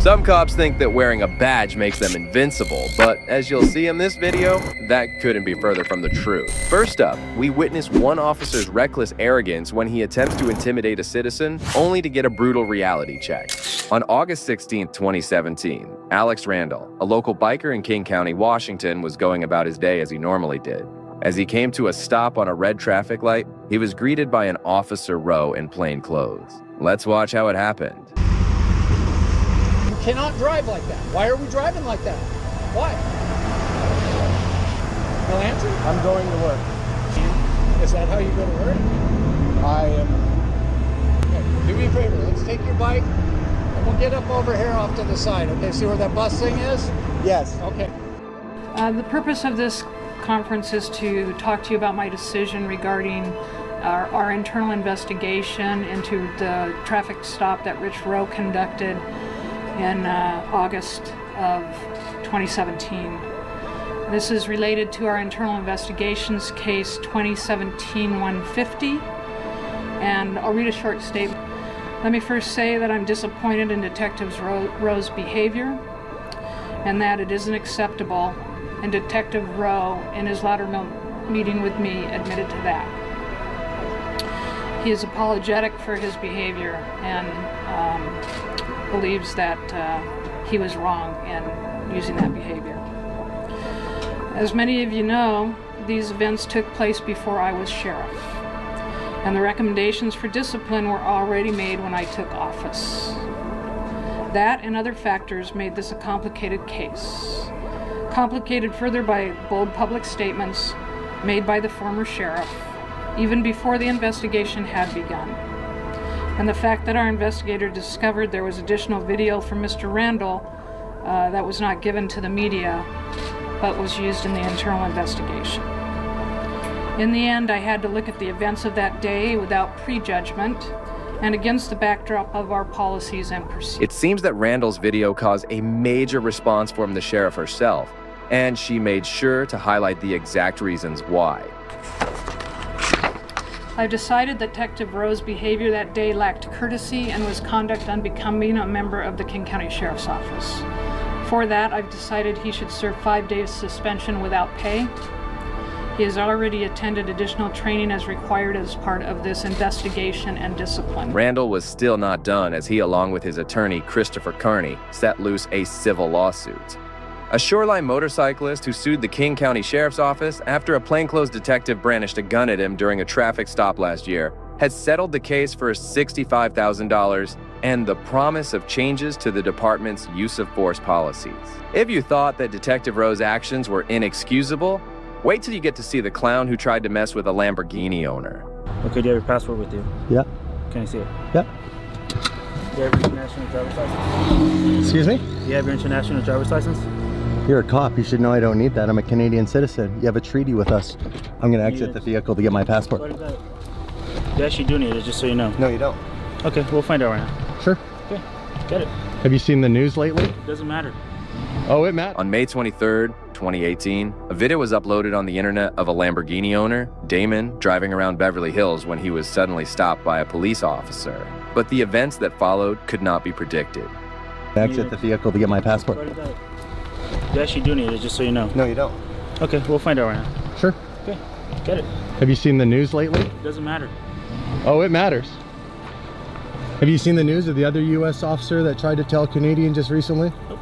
Some cops think that wearing a badge makes them invincible, but as you'll see in this video, that couldn't be further from the truth. First up, we witness one officer's reckless arrogance when he attempts to intimidate a citizen, only to get a brutal reality check. On August 16, 2017, Alex Randall, a local biker in King County, Washington, was going about his day as he normally did. As he came to a stop on a red traffic light, he was greeted by an Officer Rowe in plain clothes. Let's watch how it happened. You cannot drive like that. Why are we driving like that? Why? No answer? I'm going to work. Is that how you go to work? I am. Okay, do me a favor. Let's take your bike and we'll get up over here off to the side. Okay, see where that bus thing is? Yes. Okay. The purpose of this conference is to talk to you about my decision regarding our internal investigation into the traffic stop that Rich Rowe conducted in August of 2017. This is related to our internal investigations case 2017-150, and I'll read a short statement. Let me first say that I'm disappointed in Detective Rowe's behavior and that it isn't acceptable, and Detective Rowe, in his latter meeting with me, admitted to that. He is apologetic for his behavior and believes that he was wrong in using that behavior. As many of you know, these events took place before I was sheriff, and the recommendations for discipline were already made when I took office. That and other factors made this a complicated case. Complicated further by bold public statements made by the former sheriff, even before the investigation had begun. And the fact that our investigator discovered there was additional video from Mr. Randall that was not given to the media, but was used in the internal investigation. In the end, I had to look at the events of that day without prejudgment and against the backdrop of our policies and procedures. It seems that Randall's video caused a major response from the sheriff herself, and she made sure to highlight the exact reasons why. I've decided that Detective Rowe's behavior that day lacked courtesy and was conduct unbecoming a member of the King County Sheriff's Office. For that, I've decided he should serve 5 days suspension without pay. He has already attended additional training as required as part of this investigation and discipline. Randall was still not done as he, along with his attorney, Christopher Carney, set loose a civil lawsuit. A shoreline motorcyclist who sued the King County Sheriff's Office after a plainclothes detective brandished a gun at him during a traffic stop last year had settled the case for $65,000 and the promise of changes to the department's use of force policies. If you thought that Detective Rowe's actions were inexcusable, wait till you get to see the clown who tried to mess with a Lamborghini owner. Okay, do you have your passport with you? Yeah. Can I see it? Yep. Do you have your international driver's license? Excuse me? Do you have your international driver's license? You're a cop. You should know I don't need that. I'm a Canadian citizen. You have a treaty with us. I'm going to exit the vehicle to get my passport. What is that? You actually do need it, just so you know. No, you don't. Okay, we'll find out right now. Sure. Okay, get it. Have you seen the news lately? It doesn't matter. Oh, it matters. On May 23rd, 2018, a video was uploaded on the internet of a Lamborghini owner, Damon, driving around Beverly Hills when he was suddenly stopped by a police officer. But the events that followed could not be predicted. Exit the vehicle to get my passport. What is that? You actually do need it, just so you know. No, you don't. Okay, we'll find out right now. Sure. Okay, get it. Have you seen the news lately? It doesn't matter. Oh, it matters. Have you seen the news of the other U.S. officer that tried to tell a Canadian just recently? Nope.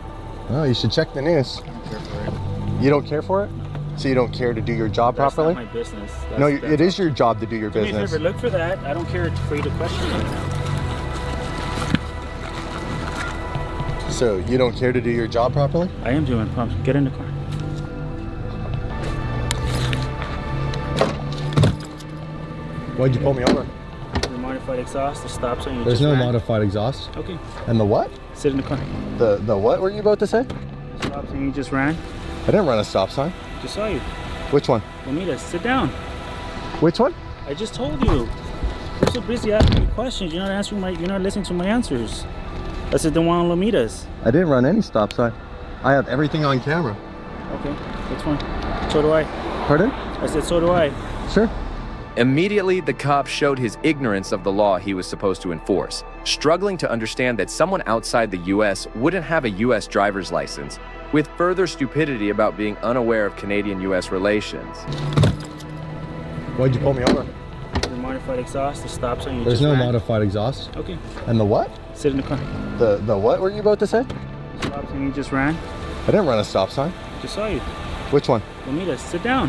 Oh, you should check the news. I don't care for it. You don't care for it? So you don't care to do your job properly? That's not my business. No, it is your job to do your Do me a business. favor, look for that. I don't care for you to question right now. So you don't care to do your job properly? I am doing pumps. Get in the car. Why'd you pull me over? The modified exhaust, the stop sign. There's no modified exhaust. Okay. And the what? Sit in the car. The what were you about to say? Stop sign you just ran. I didn't run a stop sign. Just saw you. Which one? Lamitas, sit down. Which one? I just told you. You're so busy asking me questions. You're not answering you're not listening to my answers. I said the one on Lamitas. I didn't run any stop sign. I have everything on camera. Okay, that's fine. So do I. Pardon? I said so do I. Sure. Immediately, the cop showed his ignorance of the law he was supposed to enforce, struggling to understand that someone outside the US wouldn't have a US driver's license, with further stupidity about being unaware of Canadian-US relations. Why'd you pull me over? The modified exhaust, the stop sign you There's just no ran. modified exhaust. Okay, And the what? sit in the car. The what were you about to say? Stop sign you just ran. I didn't run a stop sign. Just saw you. Which one? Lamita, sit down.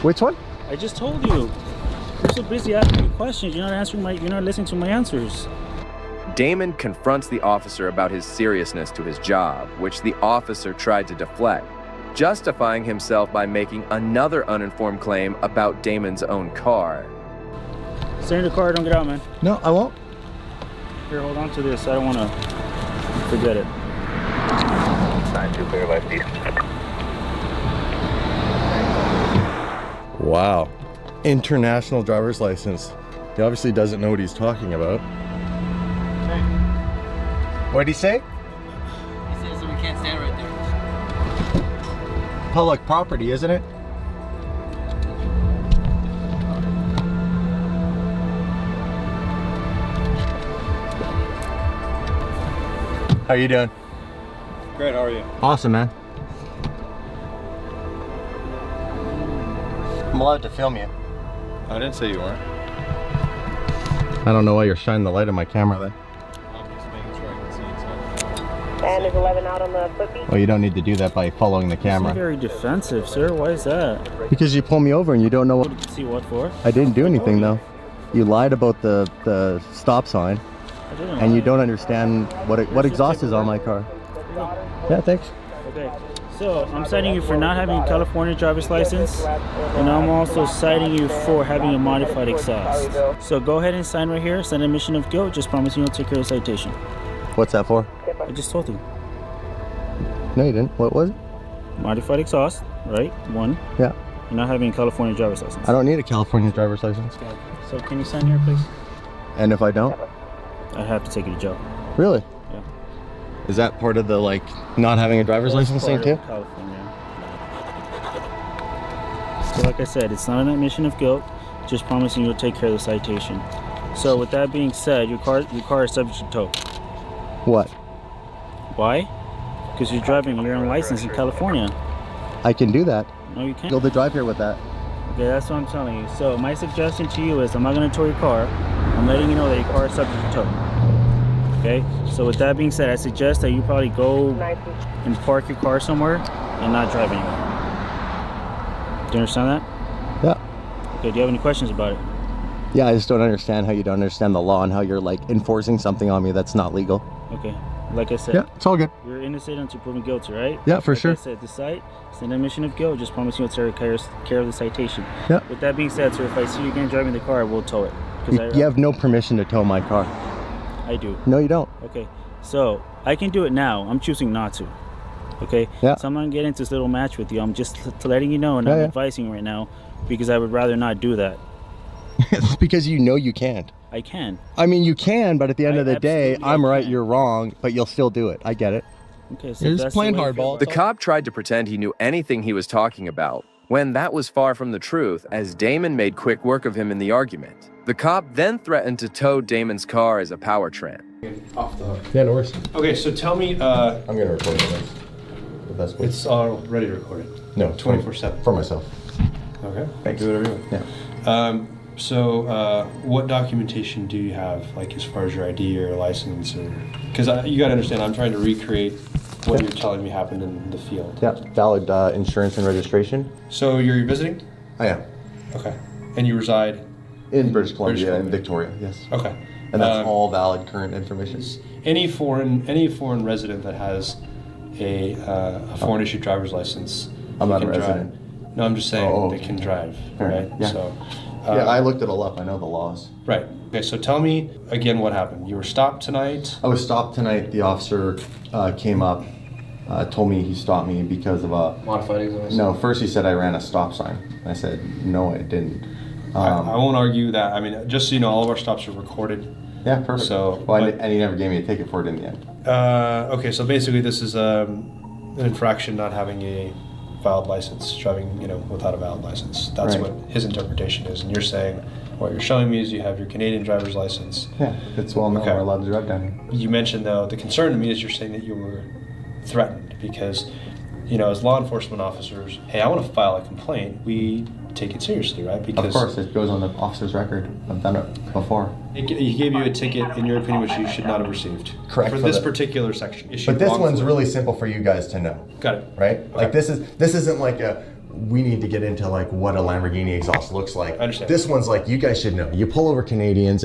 Which one? I just told you. You're so busy asking me questions. You're not listening to my answers. Damon confronts the officer about his seriousness to his job, which the officer tried to deflect, justifying himself by making another uninformed claim about Damon's own car. Stay in the car, don't get out, man. No, I won't. Here, hold on to this. I don't want to forget it. 9-2 clear by speed. Wow. International driver's license. He obviously doesn't know what he's talking about. What'd he say? He says that we can't stand right there. Public property, isn't it? How you doing? Great, how are you? Awesome, man. I'm allowed to film you. I didn't say you weren't. I don't know why you're shining the light on my camera then. I'm just making sure I can see it. And is 11 out on the flippy? Well, you don't need to do that by following the It's camera. very defensive, sir. Why is that? Because you pull me over and you don't know what... See what for? I didn't do anything though. You lied about the stop sign I didn't and you lie. don't understand what exhaust is on my car. Yeah, thanks. Okay. So I'm citing you for not having a California driver's license, and I'm also citing you for having a modified exhaust. So go ahead and sign right here. Send an admission of guilt. Just promise you will take care of the citation. What's that for? I just told you. No, you didn't. What was it? Modified exhaust, right? One. Yeah. You're not having a California driver's license. I don't need a California driver's license. So can you sign here, please? And if I don't? I have to take you to jail. Really? Yeah. Is that part of the like not having a driver's license thing too? California. So like I said, it's not an admission of guilt. Just promising you'll take care of the citation. So with that being said, your car is subject to tow. What? Why? Because you're driving your own license in California. I can do that. No, you can't. Build the drive here with that. Okay, that's what I'm telling you. So my suggestion to you is I'm not going to tow your car. I'm letting you know that your car is subject to tow. Okay? So with that being said, I suggest that you probably go and park your car somewhere and not drive anymore. Do you understand that? Yeah. Okay, do you have any questions about it? Yeah, I just don't understand how you don't understand the law and how you're like enforcing something on me that's not legal. Okay. Like I said, Yeah, it's all good. you're innocent until proven guilty, right? Yeah, for like sure. I said, decide. It's an admission of guilt. Just promise you'll take care of the citation. Yeah. With that being said, sir, if I see you again driving the car, I will tow it. You have no permission to tow my car. I do. No, you don't. Okay. So I can do it now. I'm choosing not to. Okay. Yeah. So I'm gonna get into this little match with you. I'm just letting you know, and Yeah, I'm yeah. advising you right now because I would rather not do that. It's because you know you can't. I can. I mean, you can, but at the end I of the day, absolutely I'm right, can. you're wrong, but you'll still do it. I get it. Okay. So You're if just that's playing the way you feel hardball. about The it- cop tried to pretend he knew anything he was talking about, when that was far from the truth, as Damon made quick work of him in the argument. The cop then threatened to tow Damon's car as a power trip. Off the hook. Yeah, no worries. Okay, so tell me, I'm gonna record this. The best way. it's already recorded. No, 24/7. for myself. Okay. Do whatever you want. Yeah. So, what documentation do you have, like as far as your ID or your license, or because you got to understand, I'm trying to recreate what you're telling me happened in the field. Yeah, valid insurance and registration. So you're visiting? I am. Okay. And you reside? In British Columbia Columbia. and Victoria, yes. Okay. And that's all valid current information. Any foreign resident that has a foreign issued driver's license. I'm not a can drive. resident. No, I'm just saying Oh, they can drive, Alright, right? yeah. So. Yeah, I looked it all up. I know the laws. Right. Okay, so tell me again what happened. You were stopped tonight. I was stopped tonight. The officer came up, told me he stopped me because of a... Modified exhaust. No, first he said I ran a stop sign. I said, no, I didn't. I won't argue that. I mean, just so you know, all of our stops are recorded. Yeah, perfect. So, well, but- and he never gave me a ticket for it in the end. Okay, so basically this is an infraction not having a valid license, driving, without a valid license. That's Right. what his interpretation is. And you're saying, what you're showing me is you have your Canadian driver's license. Yeah, it's well known. Okay. We're allowed to drive down here. You mentioned, though, the concern to me is you're saying that you were threatened because, as law enforcement officers, hey, I want to file a complaint. We take it seriously, right? Because Of course, it goes on the officer's record. I've done it before. he gave you a ticket, in your opinion, which you should not have received. Correct. For For this the- particular section. Issued But this one's wrongfully. really simple for you guys to know, Got it. right? Okay. Like this isn't like we need to get into like what a Lamborghini exhaust looks like. I understand. This one's like, you guys should know. You pull over Canadians,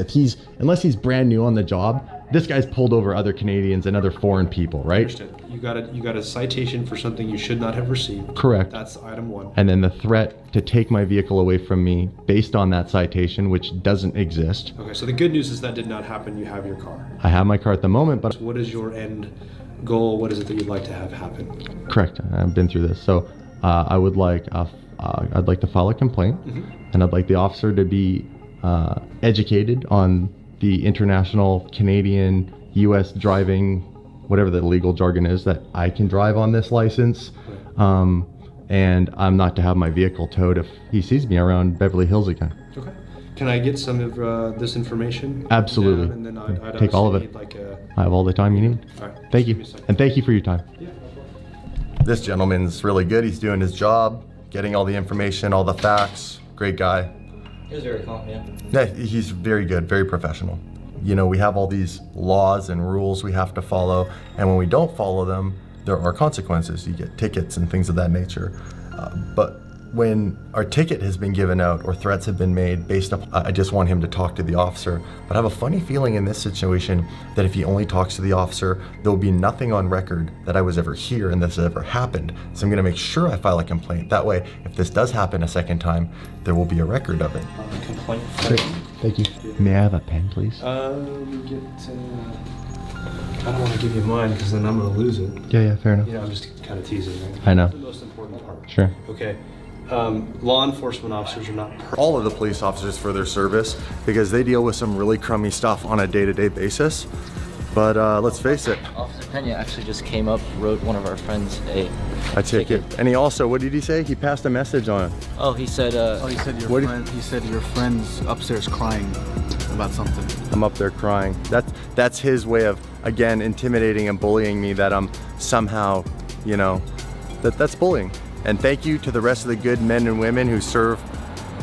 unless he's brand new on the job, this guy's pulled over other Canadians and other foreign people, right? Understood. You got a citation for something you should not have received. Correct. That's item 1. And then the threat to take my vehicle away from me based on that citation, which doesn't exist. Okay, so the good news is that did not happen. You have your car. I have my car at the moment, but What is your end goal? What is it that you'd like to have happen? correct. I've been through this. So I'd like to file a complaint, and I'd like the officer to be educated on the international, Canadian, U.S. driving, whatever the legal jargon is, that I can drive on this license, and I'm not to have my vehicle towed if he sees me around Beverly Hills again. Okay. Can I get some of this information? Absolutely. down? And then I'd Take all of obviously it. need, like, I have all the time you need. all right. Thank Just you, give me a second. and thank you for your time. Yeah. This gentleman's really good. He's doing his job, getting all the information, all the facts. Great guy. He was very calm, yeah. Yeah, he's very good, very professional. We have all these laws and rules we have to follow, and when we don't follow them, there are consequences. You get tickets and things of that nature. But when our ticket has been given out or threats have been made based up, I just want him to talk to the officer. But I have a funny feeling in this situation that if he only talks to the officer, there will be nothing on record that I was ever here and this has ever happened. So I'm gonna make sure I file a complaint. That way, if this does happen a second time, there will be a record of it. Complaint. Thank you. May I have a pen, please? I don't want to give you mine because then I'm going to lose it. Yeah, fair enough. I'm just kind of teasing, right? I know. That's the most important part. Sure. Okay. Law enforcement officers are not perfect. All of the police officers for their service because they deal with some really crummy stuff on a day-to-day basis. But let's face it, Officer Pena actually just came up, wrote one of our friends I take it. And he also, what did he say? He passed a message on. Oh, he said, He said What do- he said your friend's upstairs crying about something. I'm up there crying. That's his way of, again, intimidating and bullying me, that I'm somehow, that's bullying. And thank you to the rest of the good men and women who serve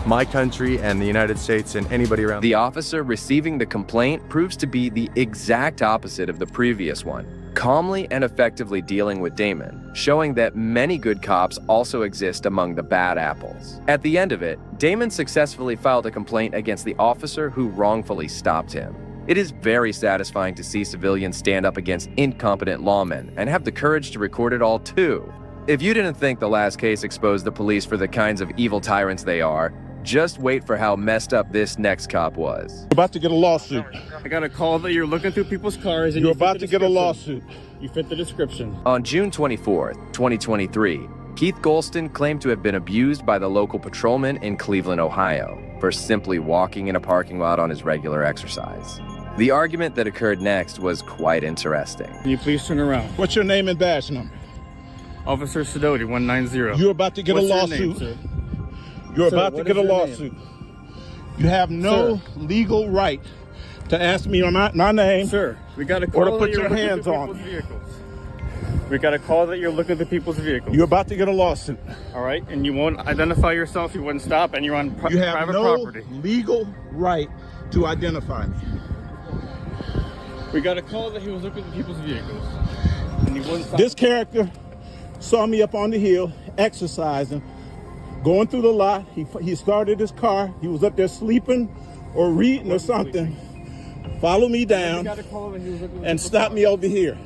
my country and the United States and anybody around. The officer receiving the complaint proves to be the exact opposite of the previous one, calmly and effectively dealing with Damon, showing that many good cops also exist among the bad apples. At the end of it, Damon successfully filed a complaint against the officer who wrongfully stopped him. It is very satisfying to see civilians stand up against incompetent lawmen and have the courage to record it all too. If you didn't think the last case exposed the police for the kinds of evil tyrants they are, just wait for how messed up this next cop was. You're about to get a lawsuit. I got a call that you're looking through people's cars and You're you fit about the to get a description. lawsuit. You fit the description. On June 24th, 2023, Keith Golston claimed to have been abused by the local patrolman in Cleveland, Ohio, for simply walking in a parking lot on his regular exercise. The argument that occurred next was quite interesting. Can you please turn around? What's your name and badge number? Officer Sidoti, 190. You're about to get What's a your lawsuit. name, sir? You're Sir, about to what get is a your lawsuit. You have no Sir. legal right to ask me my name. Sir, we got a Or call to that put you're your looking hands through on people's me. vehicles. We got a call that you're looking through people's vehicles. You're about to get a lawsuit. All right, and you won't identify yourself, you wouldn't stop, and you're on You have private no property. legal right to identify me. We got a call that he was looking through people's vehicles, and you wouldn't stop. This character saw me up on the hill exercising, going through the lot. He started his car. He was up there sleeping or reading or something. Follow me We down got a call when he was looking through and people's stop cars. me over here.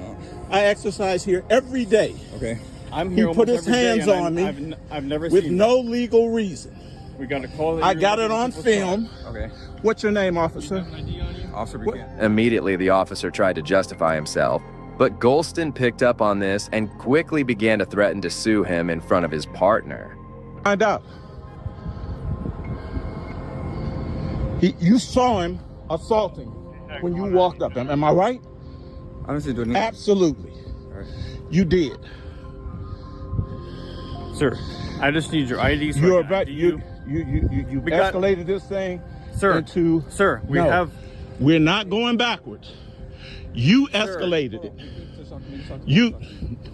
I exercise here every day Okay. I'm He here put almost his every day, hands and on me I've never with seen no legal reason. that. We got a call that I you were got it looking on through people's film. cars. Okay. What's your name, officer? Officer What- Buchanan. Immediately, the officer tried to justify himself, but Golston picked up on this and quickly began to threaten to sue him in front of his partner. Find out. You saw him assaulting when you walked up. Am I right? I don't see doing anything. Absolutely. Alright. You did. Sir, I just need your ID. So You're I can about ID you We got- escalated this thing Sir, into. sir, we No. have. We're not going backwards. You escalated it.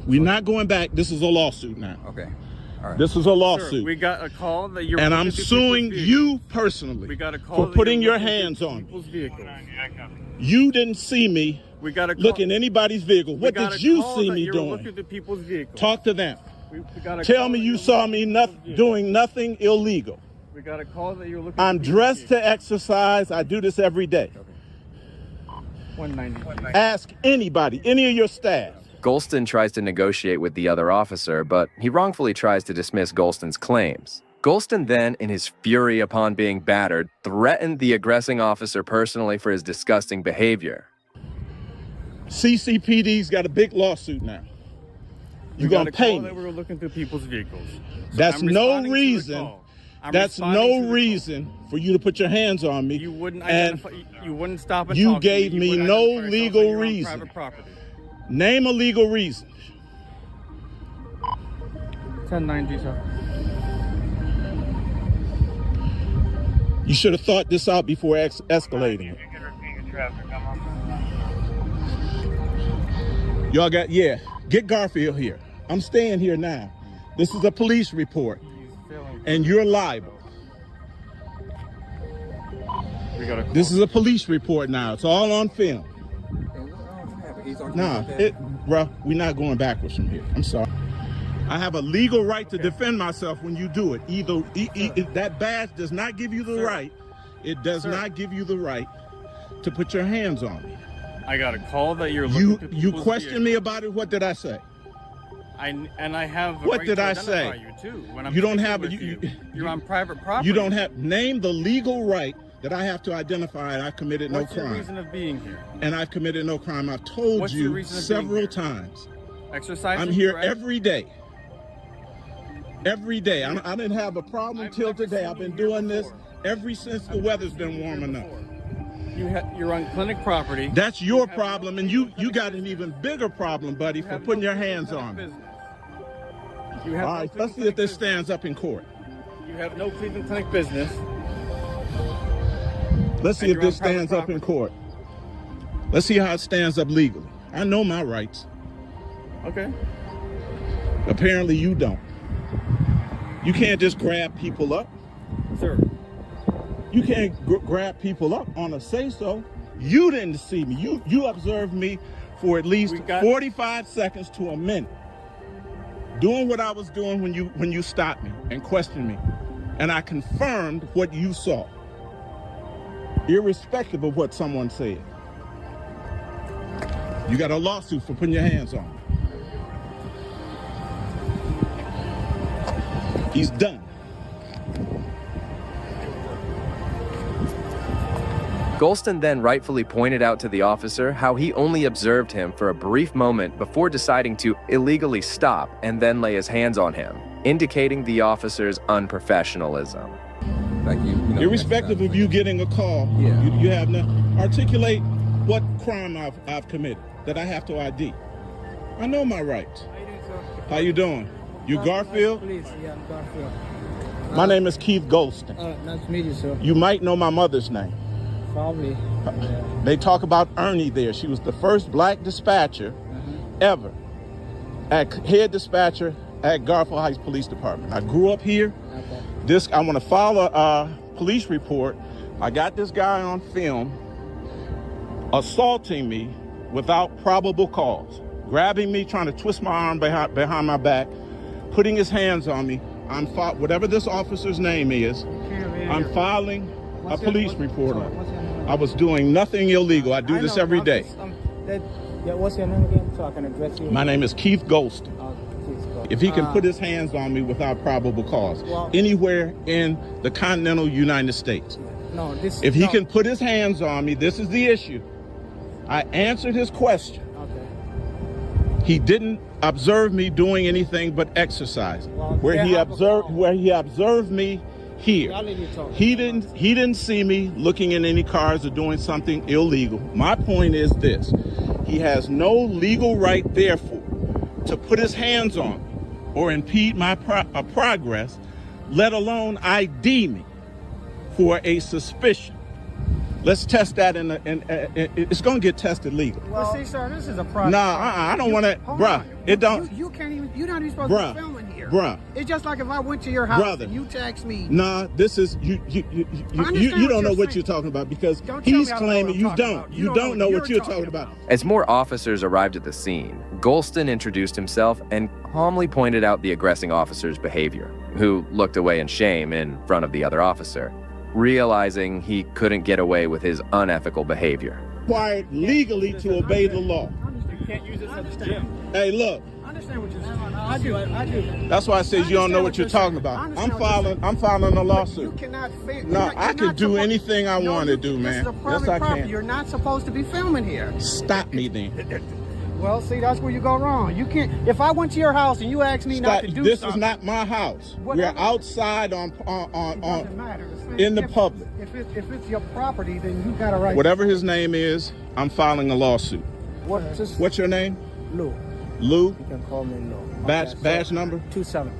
We're not going back. This is a lawsuit now. Okay. All right. This is a lawsuit. Sir, we got a call that you're. And I'm looking through suing people's you vehicles. personally We got a call for that putting you're your looking hands through on me. people's vehicles. You didn't see me We got a call. look in anybody's vehicle. What We got did a you call see that me you're looking doing? through people's vehicles. Talk to them. We got a Tell call me that you you're saw looking me through not people's vehicles. doing nothing illegal. We got a call that you're looking. I'm through people's dressed to exercise. I do this every day. vehicles. 190. Ask anybody, any of your staff. Golston tries to negotiate with the other officer, but he wrongfully tries to dismiss Golston's claims. Golston then, in his fury upon being battered, threatened the aggressing officer personally for his disgusting behavior. CCPD's got a big lawsuit now. You're We got gonna a pay call me. that we were looking through people's vehicles. So That's I'm no responding to the reason. call. I'm That's responding to no the call. reason for you to put your hands on me. You wouldn't and identify. You wouldn't stop and you talk to gave me. me would no identify yourself legal that you're on reason. private property. Name a legal reason. 1090, sir. You should have thought this out before escalating it. Y'all got, yeah, get Garfield here. I'm staying here now. This is a police report, and you're liable. We got a call. This is a police report now. It's all on film. Nah, bro, we're not going backwards from here. I'm sorry. I have a legal right to defend myself when you do it. Either that badge does not give you the right. It does not give you the right to put your hands on me. I got a call that you're looking through You people's questioned me about it. What did I say? I have. A What right did to I identify say? You too. When I'm You don't speaking have with you're on private property. You don't have name the legal right that I have to identify. And I committed no What's your crime. reason of being here? And I've committed no crime. I've told What's your you reason of being several here? times. Exercising. I'm here correct? every day. Every day. I didn't have a problem I've until never today. seen I've been you here doing this before. ever since the weather's been warm enough. You're on clinic property. That's your problem, and you got an even bigger problem, buddy, for putting your hands on me. You have All right, let's see if this stands up in court. You have no Cleveland Clinic business. Let's see And if you're this on private stands up in court. Let's see how it stands up legally. I know my rights. Okay. Apparently you don't. You can't just grab people up. Sir. You can't grab people up on a say-so. You didn't see me. You observed me for at least 45 seconds to a minute, doing what I was doing when you stopped me and questioned me, and I confirmed what you saw, irrespective of what someone said. You got a lawsuit for putting your hands on me. He's done. Golston then rightfully pointed out to the officer how he only observed him for a brief moment before deciding to illegally stop and then lay his hands on him, indicating the officer's unprofessionalism. Like Irrespective of you getting a call, you have no articulate what crime I've committed that I have to ID. I know my rights. How you doing? You Garfield? Please, yeah, I'm Garfield. My name is Keith Golston. Nice to meet you, sir. You might know my mother's name. Probably. They talk about Ernie there. She was the first black dispatcher ever, head dispatcher at Garfield Heights Police Department. I grew up here. Okay. I want to file a police report. I got this guy on film assaulting me without probable cause, grabbing me, trying to twist my arm behind my back, putting his hands on me. Whatever this officer's name is, I'm filing a police report on it. I was doing nothing illegal. I do this every day. What's your name again, so I can address you? My name is Keith Golston. If he can put his hands on me without probable cause, anywhere in the continental United States. No, if he can put his hands on me, this is the issue. I answered his question. Okay. He didn't observe me doing anything but exercising. Where he observed me here. He didn't see me looking in any cars or doing something illegal. My point is this: he has no legal right, therefore, to put his hands on me or impede my progress, let alone ID me for a suspicion. Let's test that it's going to get tested legally. Well, see, sir, this is a private. Nah, I don't want to, bruh. It don't. You can't even. You're not even supposed to be filming here. Bruh. It's just like if I went to your house and you text me. Nah, this is you don't know what you're talking about because he's claiming you don't. You don't know what you're talking about. As more officers arrived at the scene, Golston introduced himself and calmly pointed out the aggressing officer's behavior, who looked away in shame in front of the other officer, realizing he couldn't get away with his unethical behavior. Required legally to obey the law. You can't use this as a stand. Hey, look. I understand what you're saying. I do. That's why I said you don't know what you're talking about. I'm filing a lawsuit. You cannot film. No, I can do anything I want to do, man. This is a private property. You're not supposed to be filming here. Stop me then. Well, see, that's where you go wrong. You can't. If I went to your house and you asked me not to do something. This is not my house. We're outside on in the public. If it's your property, then you got a right. Whatever his name is, I'm filing a lawsuit. What's your name? Lou. Lou? You can call me Lou. Badge number? 27.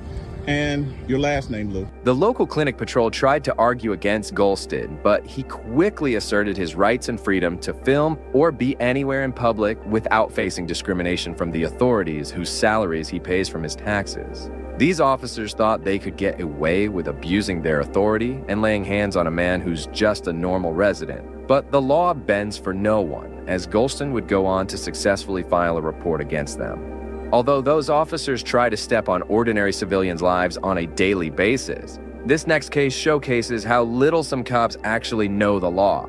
And your last name, Lou. The local clinic patrol tried to argue against Golston, but he quickly asserted his rights and freedom to film or be anywhere in public without facing discrimination from the authorities whose salaries he pays from his taxes. These officers thought they could get away with abusing their authority and laying hands on a man who's just a normal resident. But the law bends for no one, as Golston would go on to successfully file a report against them. Although those officers try to step on ordinary civilians' lives on a daily basis, this next case showcases how little some cops actually know the law.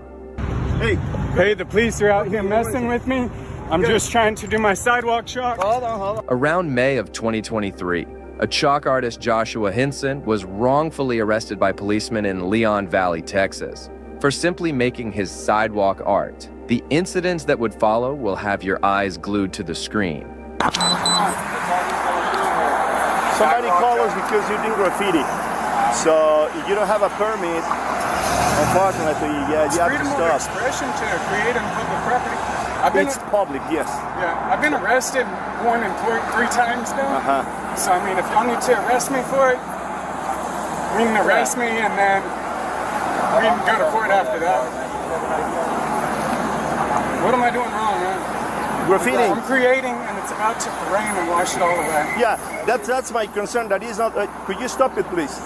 Hey, the police are out here messing with me. I'm just trying to do my sidewalk chalk. Hold on. Around May of 2023, a chalk artist, Joshua Hinson, was wrongfully arrested by policemen in Leon Valley, Texas, for simply making his sidewalk art. The incidents that would follow will have your eyes glued to the screen. Somebody called us because you did graffiti. So if you don't have a permit, unfortunately, you have to stop. Freedom of expression to create on public property. It's public, yes. Yeah, I've been arrested 1 and 3 times now. So I mean, if y'all need to arrest me for it, we can arrest me and then we can go to court after that. What am I doing wrong, man? Graffiti. I'm creating and it's about to rain and wash it all away. Yeah, that's my concern. That is not. Could you stop it, please?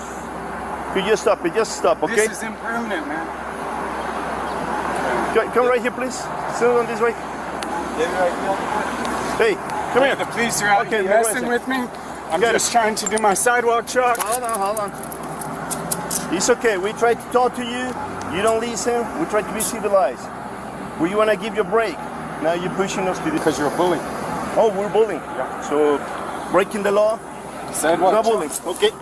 Could you stop it? Just stop, okay? This is impermanent, man. Come right here, please. Sit on this way. Hey, come here. The police are out here messing with me. I'm just trying to do my sidewalk chalk. Hold on. It's okay. We try to talk to you. You don't listen. We try to be civilized. We want to give you a break. Now you're pushing us to this. Because you're a bully. Oh, we're bullying. Yeah. So, breaking the law. Sidewalk no bullying. Okay.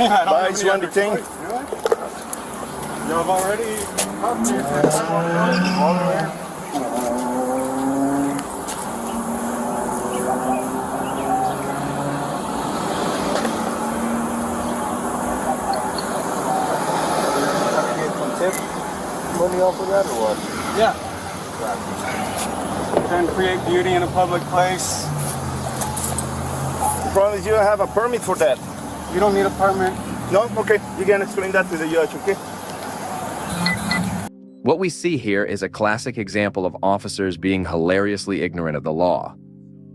Bye, it's one thing. Y'all already up here for a Money off of that or what? Yeah. Trying to create beauty in a public place. The problem is you don't have a permit for that. You don't need a permit. No? Okay. You can explain that to the judge, okay? What we see here is a classic example of officers being hilariously ignorant of the law.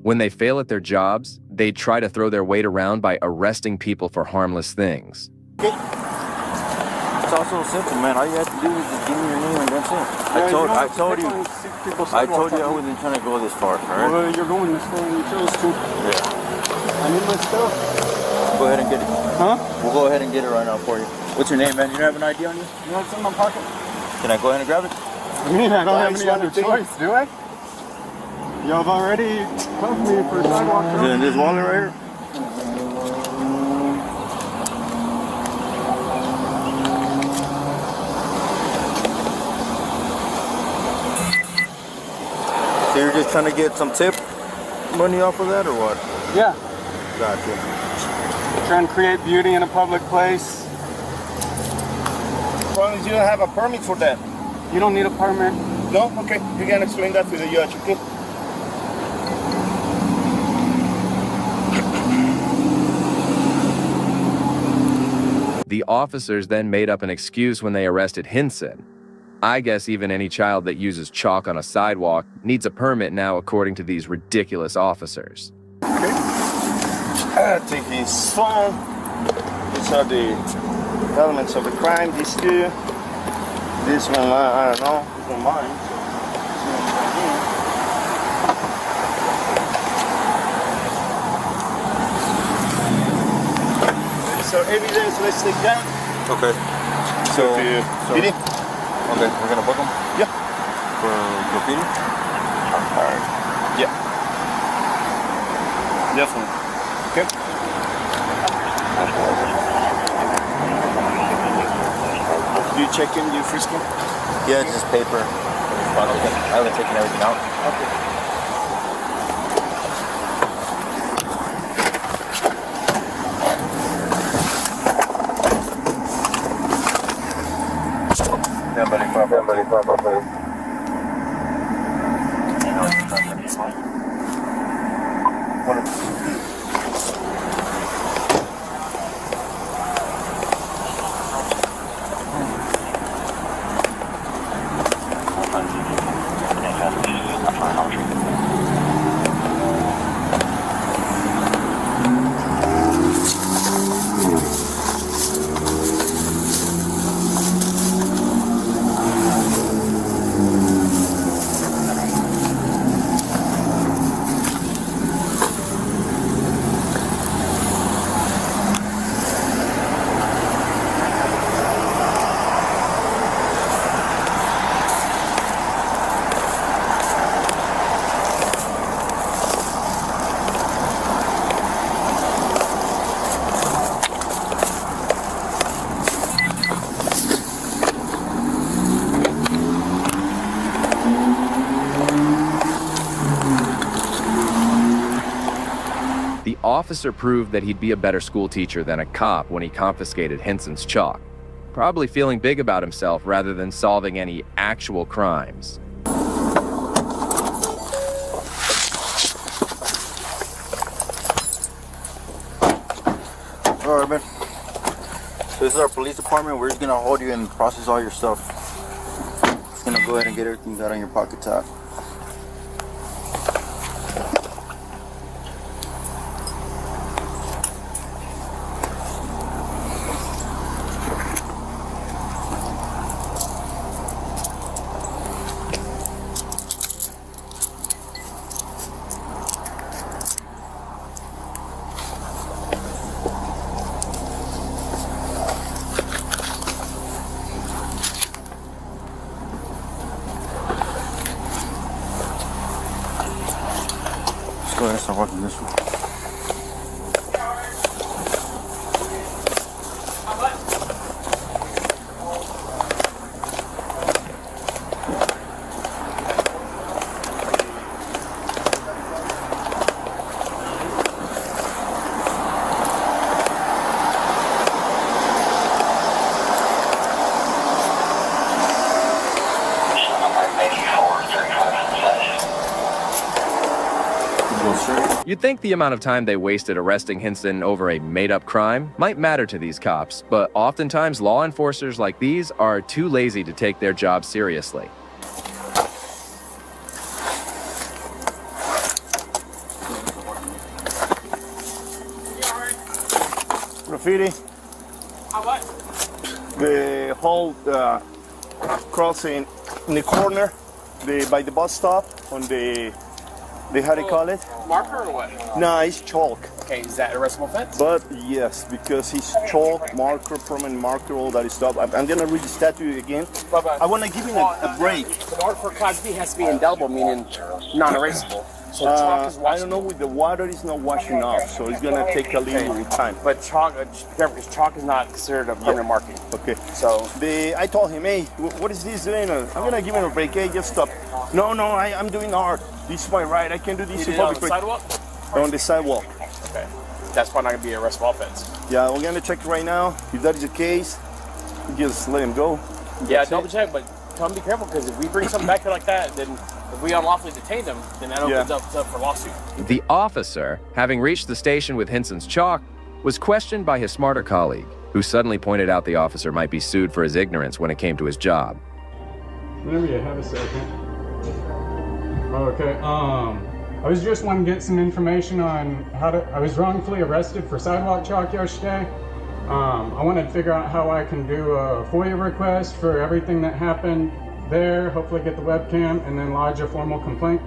When they fail at their jobs, they try to throw their weight around by arresting people for harmless things. Okay. It's also simple, man. All you have to do is just give me your name and that's it. I told you I wasn't trying to go this far, all right? Well, you're going this far and you chose to. Yeah. I need my stuff. Go ahead and get it. Huh? We'll go ahead and get it right now for you. What's your name, man? You don't have an ID on you? You want some in my pocket? Can I go ahead and grab it? I mean, I don't have any other choice, do I? Y'all have already cuffed me for a sidewalk. Is it in this wallet right here? So you're just trying to get some tip money off of that, or what? Yeah. Gotcha. Trying to create beauty in a public place. As long as you don't have a permit for that. You don't need a permit. No? Okay. You can explain that to the judge, okay? The officers then made up an excuse when they arrested Hinson. I guess even any child that uses chalk on a sidewalk needs a permit now, according to these ridiculous officers. Take his phone. These are the elements of the crime, these two. This one, I don't know, it's not mine. So evidence, let's take that. Okay. So Did it? Okay, we're gonna book them? Yeah. For graffiti? Alright. Yeah. Definitely. Okay. Do you check in your frisking? Yeah, it's just paper. Okay. I haven't taken everything out. Okay. The officer proved that he'd be a better school teacher than a cop when he confiscated Hinson's chalk, probably feeling big about himself rather than solving any actual crimes. All right, man. So this is our police department. We're just gonna hold you and process all your stuff. Just gonna go ahead and get everything you got on your pocket top. Go ahead and start walking this way. You'd think the amount of time they wasted arresting Hinson over a made-up crime might matter to these cops, but oftentimes law enforcers like these are too lazy to take their job seriously. Graffiti. How much? The whole crossing in the corner, by the bus stop on the how do you call it? Marker or what? No, it's chalk. Okay, is that arrestable offense? But yes, because it's chalk, marker, permanent marker, all that stuff. I'm gonna read the statute again. I want to give him a break. In order for Class B, it has to be indelible, meaning non-erasable. So chalk is I don't know, with the water it's not washing off, so it's gonna take a little time. But chalk, because chalk is not considered a permanent marking. Okay. So I told him, hey, what is this doing? I'm gonna give him a break. Hey, just stop. No, I'm doing art. This is my right. I can do this You in did it on public. the sidewalk? On the sidewalk. Okay. That's probably not going to be an arrestable offense. Yeah, we're gonna check it right now. If that is the case, just let him go. Yeah, double check, but tell him to be careful, because if we bring something back here like that, then if we unlawfully detain them, then that opens up for lawsuit. The officer, having reached the station with Hinson's chalk, was questioned by his smarter colleague, who suddenly pointed out the officer might be sued for his ignorance when it came to his job. Whenever you have a second. Okay, I was just wanting to get some information on I was wrongfully arrested for sidewalk chalk yesterday. I wanted to figure out how I can do a FOIA request for everything that happened there, hopefully get the webcam, and then lodge a formal complaint.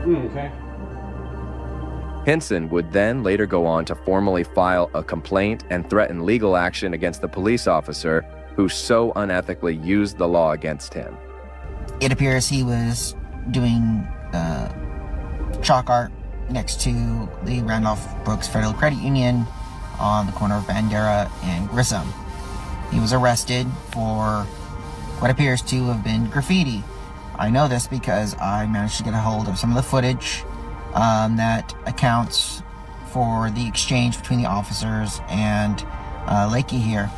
Okay. Hinson would then later go on to formally file a complaint and threaten legal action against the police officer who so unethically used the law against him. It appears he was doing chalk art next to the Randolph Brooks Federal Credit Union on the corner of Bandera and Grissom. He was arrested for what appears to have been graffiti. I know this because I managed to get a hold of some of the footage that accounts for the exchange between the officers and Lakey here,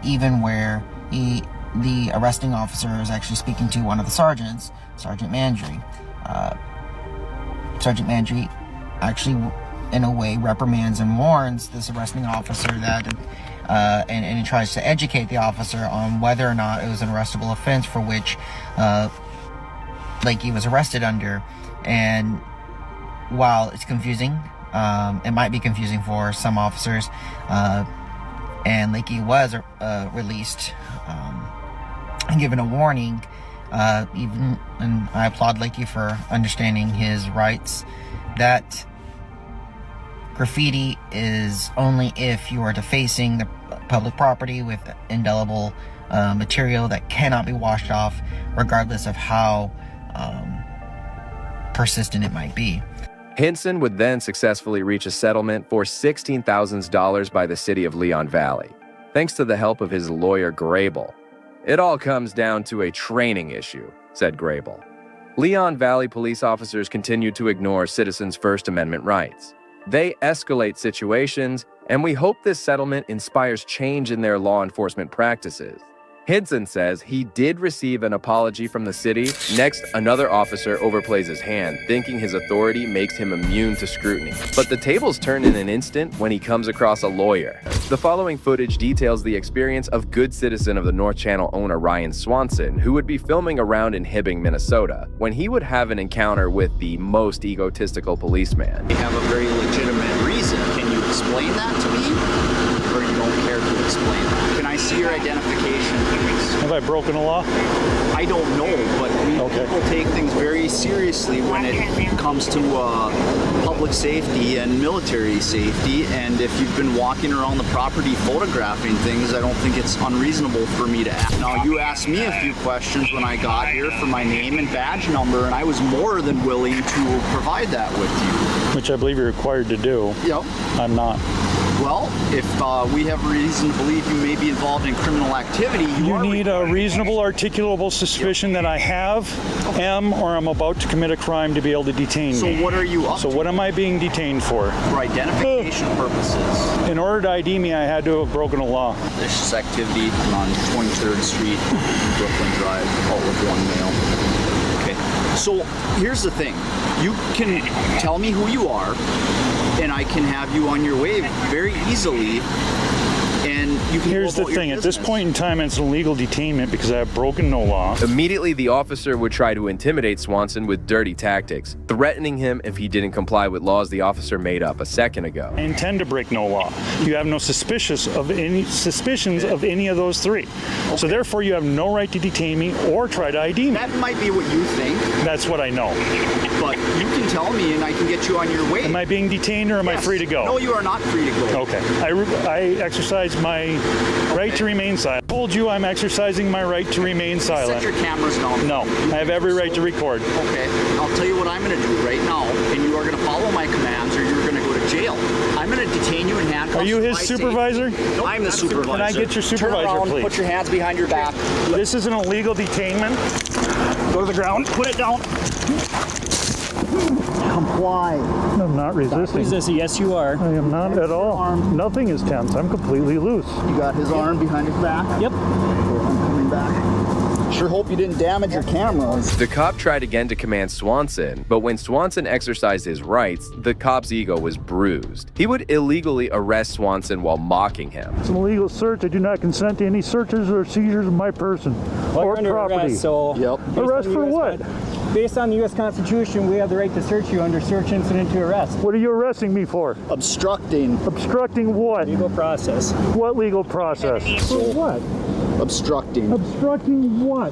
even where the arresting officer is actually speaking to one of the sergeants, Sergeant Mandry. Sergeant Mandry actually, in a way, reprimands and warns this arresting officer that, and he tries to educate the officer on whether or not it was an arrestable offense for which Lakey was arrested under. And while it's confusing, it might be confusing for some officers, and Lakey was released and given a warning, and I applaud Lakey for understanding his rights, that graffiti is only if you are defacing the public property with indelible material that cannot be washed off, regardless of how persistent it might be. Hinson would then successfully reach a settlement for $16,000 by the city of Leon Valley, thanks to the help of his lawyer Grable. "It all comes down to a training issue," said Grable. Leon Valley police officers continue to ignore citizens' First Amendment rights. They escalate situations, and we hope this settlement inspires change in their law enforcement practices. Hinson says he did receive an apology from the city. Next, another officer overplays his hand, thinking his authority makes him immune to scrutiny. But the tables turn in an instant when he comes across a lawyer. The following footage details the experience of good citizen of the North Channel owner Ryan Swanson, who would be filming around in Hibbing, Minnesota, when he would have an encounter with the most egotistical policeman. You have a very legitimate reason. Can you explain that to me? Or you don't care to explain that? Can I see your identification, please? Have I broken a law? I don't know, but people take things very seriously when it comes to public safety and military safety, and if you've been walking around the property photographing things, I don't think it's unreasonable for me to ask. Now, you asked me a few questions when I got here for my name and badge number, and I was more than willing to provide that with you. Which I believe you're required to do. Yep. I'm not. Well, if we have reason to believe you may be involved in criminal activity, you need a reasonable, articulable suspicion that I am or I'm about to commit a crime to be able to detain me. So what are you up to? So what am I being detained for? For identification purposes. In order to ID me, I had to have broken a law. Vicious activity on 23rd Street, Brooklyn Drive, all with one male. Okay. So here's the thing. You can tell me who you are, and I can have you on your way very easily, and you can. Here's the thing, at this point in time, it's an illegal detainment because I have broken no law. Immediately, the officer would try to intimidate Swanson with dirty tactics, threatening him if he didn't comply with laws the officer made up a second ago. I intend to break no law. You have no suspicions of any of those three. Okay. So therefore, you have no right to detain me or try to ID me. That might be what you think. That's what I know. But you can tell me, and I can get you on your way. Am I being detained, or am I free to go? No, you are not free to go. Okay. I exercise my right to remain silent. I told you I'm exercising my right to remain silent. Set your cameras down. No, I have every right to record. Okay. I'll tell you what I'm going to do right now, and you are going to follow my commands, or you're going to go to jail jail. I'm going to detain you in handcuffs. Are you his for my supervisor? safety. No, I'm the supervisor. Can I get your supervisor, Turn around, please? Put your hands behind your back. This is an illegal detainment. Go to the ground. Put it down. Comply. I'm not resisting. Yes, you are. I am not at all. Nothing is tense. I'm completely loose. You got his arm behind his back? Yep. I'm coming back. Sure hope you didn't damage your cameras. The cop tried again to command Swanson, but when Swanson exercised his rights, the cop's ego was bruised. He would illegally arrest Swanson while mocking him. It's an illegal search. I do not consent to any searches or seizures of my person or property. Arrest, so Arrest for what? Based on the U.S. Constitution, we have the right to search you under search incident to arrest. What are you arresting me for? Obstructing. Obstructing what? Legal process. What legal process? For what? Obstructing. Obstructing what?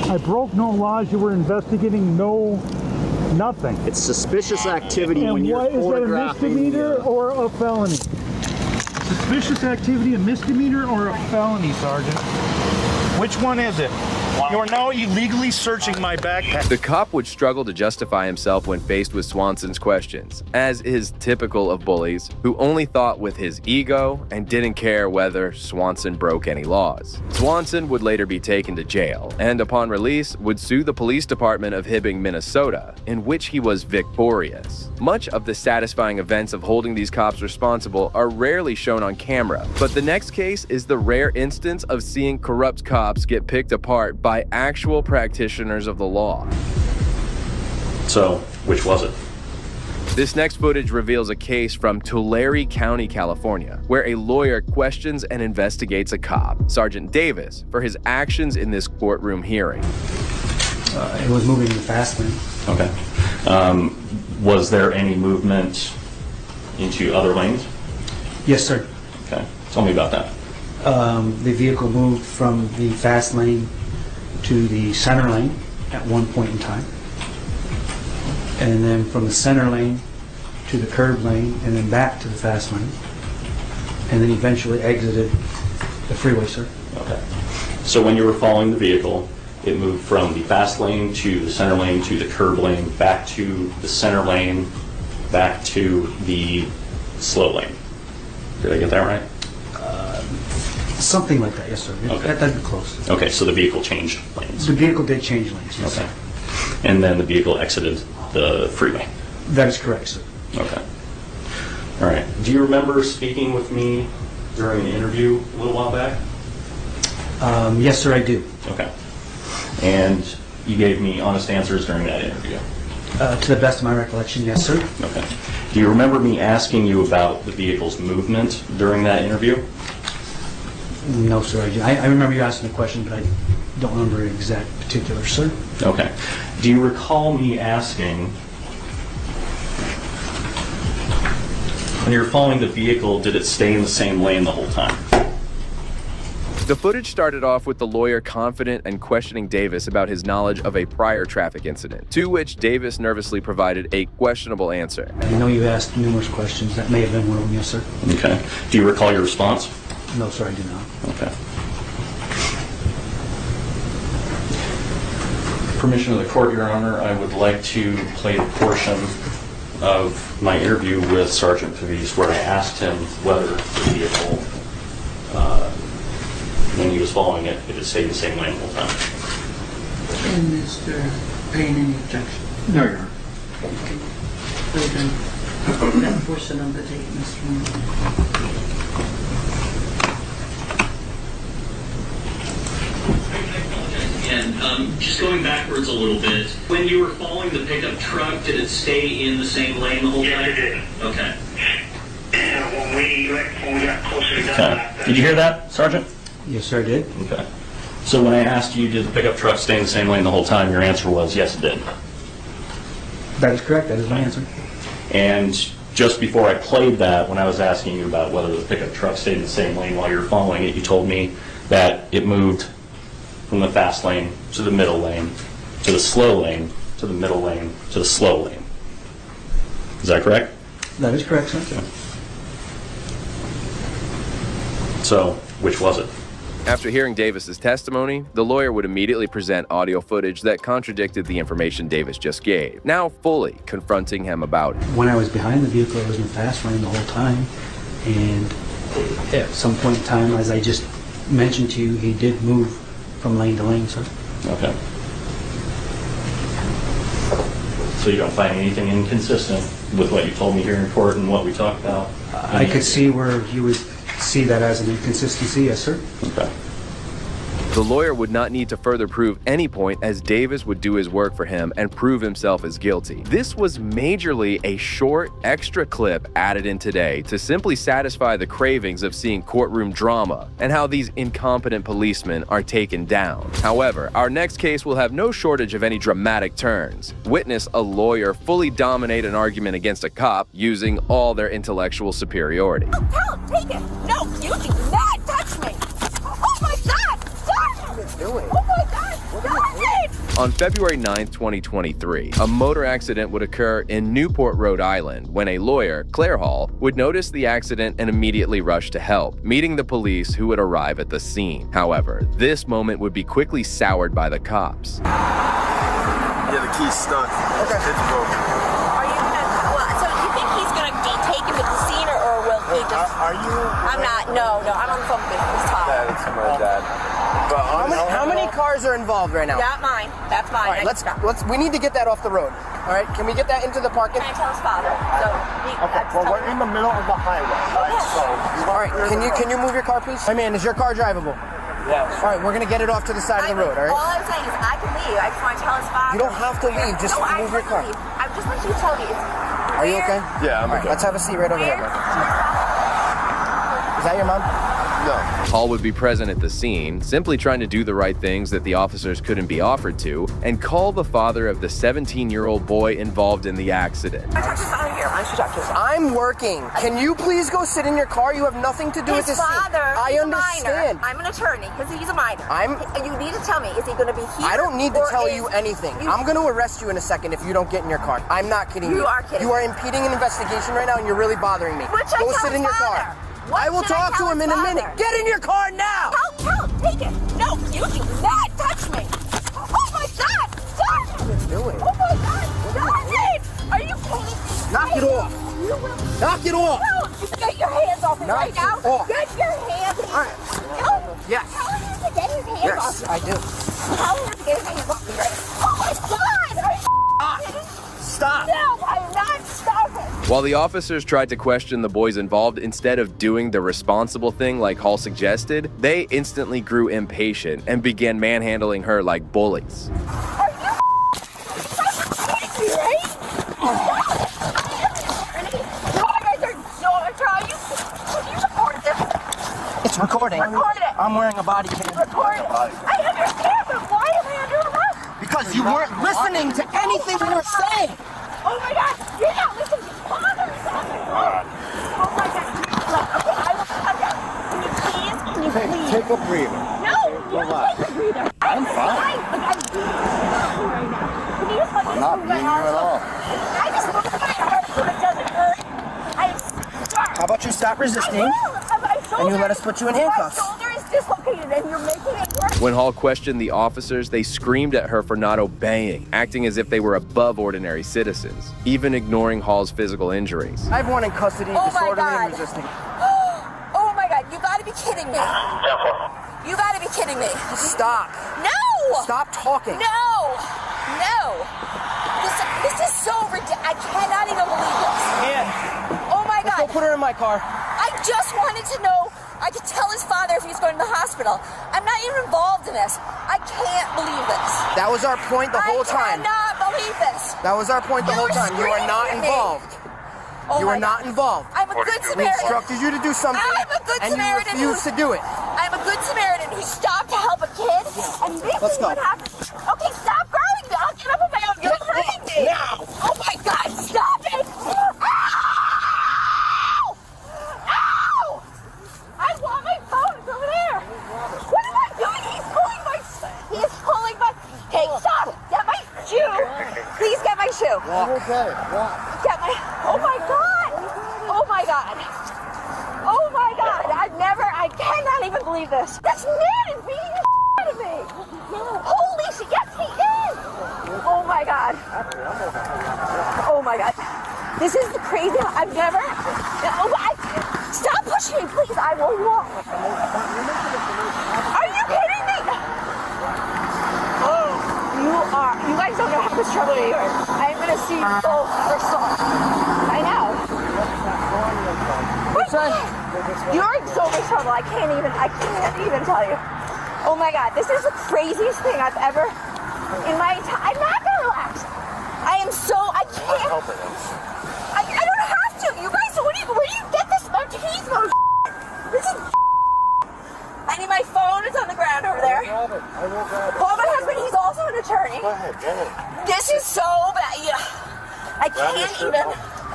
I broke no laws. You were investigating nothing. It's suspicious activity and when you're what, photographing. Is that a misdemeanor or a felony? Suspicious activity, a misdemeanor or a felony, Sergeant? Which one is it? You are now illegally searching my backpack. The cop would struggle to justify himself when faced with Swanson's questions, as is typical of bullies who only thought with his ego and didn't care whether Swanson broke any laws. Swanson would later be taken to jail and upon release would sue the police department of Hibbing, Minnesota, in which he was victorious. Much of the satisfying events of holding these cops responsible are rarely shown on camera, but the next case is the rare instance of seeing corrupt cops get picked apart by actual practitioners of the law. So, which was it? This next footage reveals a case from Tulare County, California, where a lawyer questions and investigates a cop, Sergeant Davis, for his actions in this courtroom hearing. It was moving in the fast lane. Okay. Was there any movement into other lanes? Yes, sir. Okay. Tell me about that. The vehicle moved from the fast lane to the center lane at one point in time, and then from the center lane to the curb lane, and then back to the fast lane, and then eventually exited the freeway, sir. Okay. So when you were following the vehicle, it moved from the fast lane to the center lane to the curb lane, back to the center lane, back to the slow lane. Did I get that right? Something like that, yes, sir. Okay. That'd be close. Okay, so the vehicle changed lanes. The vehicle did change lanes, yes, Okay. sir. And then the vehicle exited the freeway. That is correct, sir. Okay. All right. Do you remember speaking with me during the interview a little while back? Yes, sir, I do. Okay. And you gave me honest answers during that interview? To the best of my recollection, yes, sir. Okay. Do you remember me asking you about the vehicle's movement during that interview? No, sir, I do. I remember you asking the question, but I don't remember exact particulars, sir. Okay. Do you recall me asking, when you were following the vehicle, did it stay in the same lane the whole time? The footage started off with the lawyer confident and questioning Davis about his knowledge of a prior traffic incident, to which Davis nervously provided a questionable answer. I know you asked numerous questions. That may have been one of them, yes, sir. Okay. Do you recall your response? No, sir, I do not. Okay. Permission of the court, Your Honor, I would like to play a portion of my interview with Sergeant Pavis where I asked him whether the vehicle, when he was following it, if it stayed in the same lane the whole time. And Mr. Payne, any objection? No, Your Honor. Okay. So then, that portion of the tape, Mr. Moore. And just going backwards a little bit, when you were following the pickup truck, did it stay in the same lane the whole time? Yes, it did. Okay. When we got closer to Okay. Did you hear that, Sergeant? Yes, sir, I did. Okay. So when I asked you, did the pickup truck stay in the same lane the whole time, your answer was, yes, it did. That is correct. That is my answer. And just before I played that, when I was asking you about whether the pickup truck stayed in the same lane while you were following it, you told me that it moved from the fast lane to the middle lane, to the slow lane, to the middle lane, to the slow lane. Is that correct? That is correct, sir. Okay. So, which was it? After hearing Davis's testimony, the lawyer would immediately present audio footage that contradicted the information Davis just gave, now fully confronting him about it. When I was behind the vehicle, I was in the fast lane the whole time, and at some point in time, as I just mentioned to you, he did move from lane to lane, sir. Okay. So you don't find anything inconsistent with what you told me here in court and what we talked about? I could see where you would see that as an inconsistency, yes, sir. Okay. The lawyer would not need to further prove any point, as Davis would do his work for him and prove himself as guilty. This was majorly a short, extra clip added in today to simply satisfy the cravings of seeing courtroom drama and how these incompetent policemen are taken down. However, our next case will have no shortage of any dramatic turns. Witness a lawyer fully dominate an argument against a cop using all their intellectual superiority. Oh, tell him, take it. No, you do not touch me. Oh my God. Doing? Oh my God! Stop it! On February 9th, 2023, a motor accident would occur in Newport, Rhode Island, when a lawyer, Claire Hall, would notice the accident and immediately rush to help, meeting the police who would arrive at the scene. However, this moment would be quickly soured by the cops. Yeah, the key's stuck. Okay. It's broken. Are you gonna? So you think he's gonna be taken to the scene, or will he just? Are you? I'm not. No. I'm on the phone with his father. That's my dad. But How many cars are involved right now? Not mine. That's mine. All right, we need to get that off the road. All right, can we get that into the parking? Can I tell his father? So well, we're in the middle of the highway, right? So, all right, can you move your car, please? Hey, man, is your car drivable? Yes. All right, we're gonna get it off to the side of the road. All right. All I'm saying is I can leave. I just want to tell his father. You don't have to leave. Just move your car. I just want you to tell me. Are you okay? Yeah, I'm okay. Let's have a seat right over here, man. Is that your mom? No. Hall would be present at the scene, simply trying to do the right things that the officers couldn't be offered to, and call the father of the 17-year-old boy involved in the accident. I'm working. Can you please go sit in your car? You have nothing to do with this. His father. I understand. I'm an attorney because he's a minor. You need to tell me, is he going to be here? I don't need to tell you anything. I'm going to arrest you in a second if you don't get in your car. I'm not kidding you. You are kidding. You are impeding an investigation right now, and you're really bothering me. Go sit in your car. I will talk to him in a minute. Get in your car now! Tell him, take it. No, you do not touch me. Oh my God, stop it! What are you doing? Oh my God, stop it! Are you kidding me? Knock it off. Knock it off. No, just get your hands off me right now. Off. Get your hands off me. All right. No. Yes. Tell him to get his hands off me. I do. Tell him to get his hands off me right now. Oh my God! Are you kidding? Stop. No, I'm not stopping. While the officers tried to question the boys involved instead of doing the responsible thing like Hall suggested, they instantly grew impatient and began manhandling her like bullies. Are you kidding me, right? It's recording. Record it. I'm wearing a body cam. Record it. I understand, but why am I under arrest? Because you weren't listening to anything we were saying. Oh my God, you're not listening to your father or something. Oh my God. Look, okay, I will come down. Can you please? Take a breather. No, you don't take a breather. I'm fine. Look, I'm right now. Can you just let me I'm not move my beating you arm? at all. I just moved my arm so it doesn't hurt. How about you stop resisting? And you let us put you in handcuffs. My shoulder is dislocated and you're making it worse. When Hall questioned the officers, they screamed at her for not obeying, acting as if they were above ordinary citizens, even ignoring Hall's physical injuries. I have one in custody, disorderly and resisting. Oh my God, you gotta be kidding me. You gotta be kidding me. Stop. No! Stop talking. No! This is so ridiculous. I cannot even believe this. Yeah. Oh my God. Let's go put her in my car. I just wanted to know, I could tell his father if he's going to the hospital. I'm not even involved in this. I can't believe this. That was our point the whole time. I cannot believe this. That was our point the whole time. You are not involved. Oh you are not involved. I'm a good Samaritan. We instructed you to do something, I'm a good and Samaritan you refused to do it. I'm a good Samaritan who stopped to help a kid, and this Let's is go. what happened. Okay, stop grabbing me. I'll get up on my own. You're hurting me. Now. Oh my God, stop it. Ow! Ow! I want my phone. It's over there. What am I doing? He's pulling my... Hey, stop. Get my shoe. Please get my shoe. Okay. Get my... Oh my God. Oh my God. Oh my God. I cannot even believe this. That's nasty. This is crazy. I've never. Stop pushing me, please. I will walk. Are you kidding me? You guys don't know how much trouble you are. I'm gonna see you both for salt. I know. You're in so much trouble. I can't even tell you. Oh my God, this is the craziest thing I've ever in my entire. I'm not gonna relax. I can't. I don't have to. You guys, where do you get this keys, mode? This is. I need my phone. It's on the ground over there. I will grab it. Call my husband. He's also an attorney. Go ahead, get it. This is so bad. Yeah. I can't even.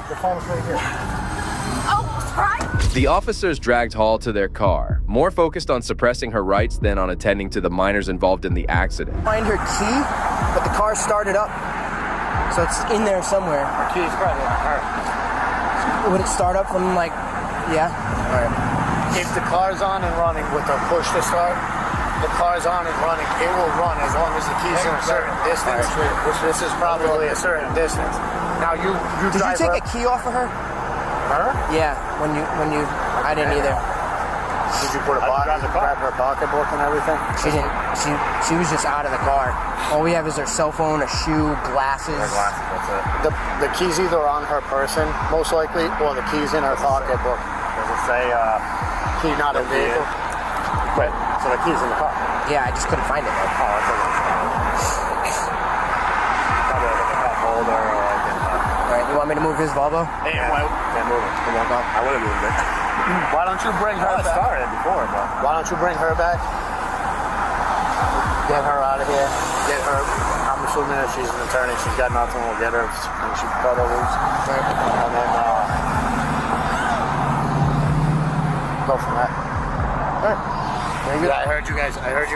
The phone's right here. Oh, right. The officers dragged Hall to their car, more focused on suppressing her rights than on attending to the minors involved in the accident. Find her key, but the car started up. So it's in there somewhere. Our key's probably in her. Would it start up from like, yeah? All right. If the car's on and running with a push to start, the car's on and running, it will run as long as the key's in a certain distance, which this is probably a certain distance. Now you Did you drive take her. a key off of her? Her? Yeah, when you, I didn't either. Did you put grab her pocketbook and everything? She didn't, she was just out of the car. All we have is her cell phone, a shoe, glasses. Her glasses, that's it. The key's either on her person, most likely, or the key's in her pocketbook. Does it say, key not in vehicle? Right, so the key's in the car. Yeah, I just couldn't find it. Oh, that's okay. Probably like a cup holder or like in Alright, you want me to move his Volvo? Hey, can't move it. It won't go. I would have moved it. Why don't you bring her back? Started before, but why don't you bring her back? Get her out of here. Get her. I'm assuming if she's an attorney, she's got nothing. We'll get her and she cut her loose. And then go from that. Yeah, I heard you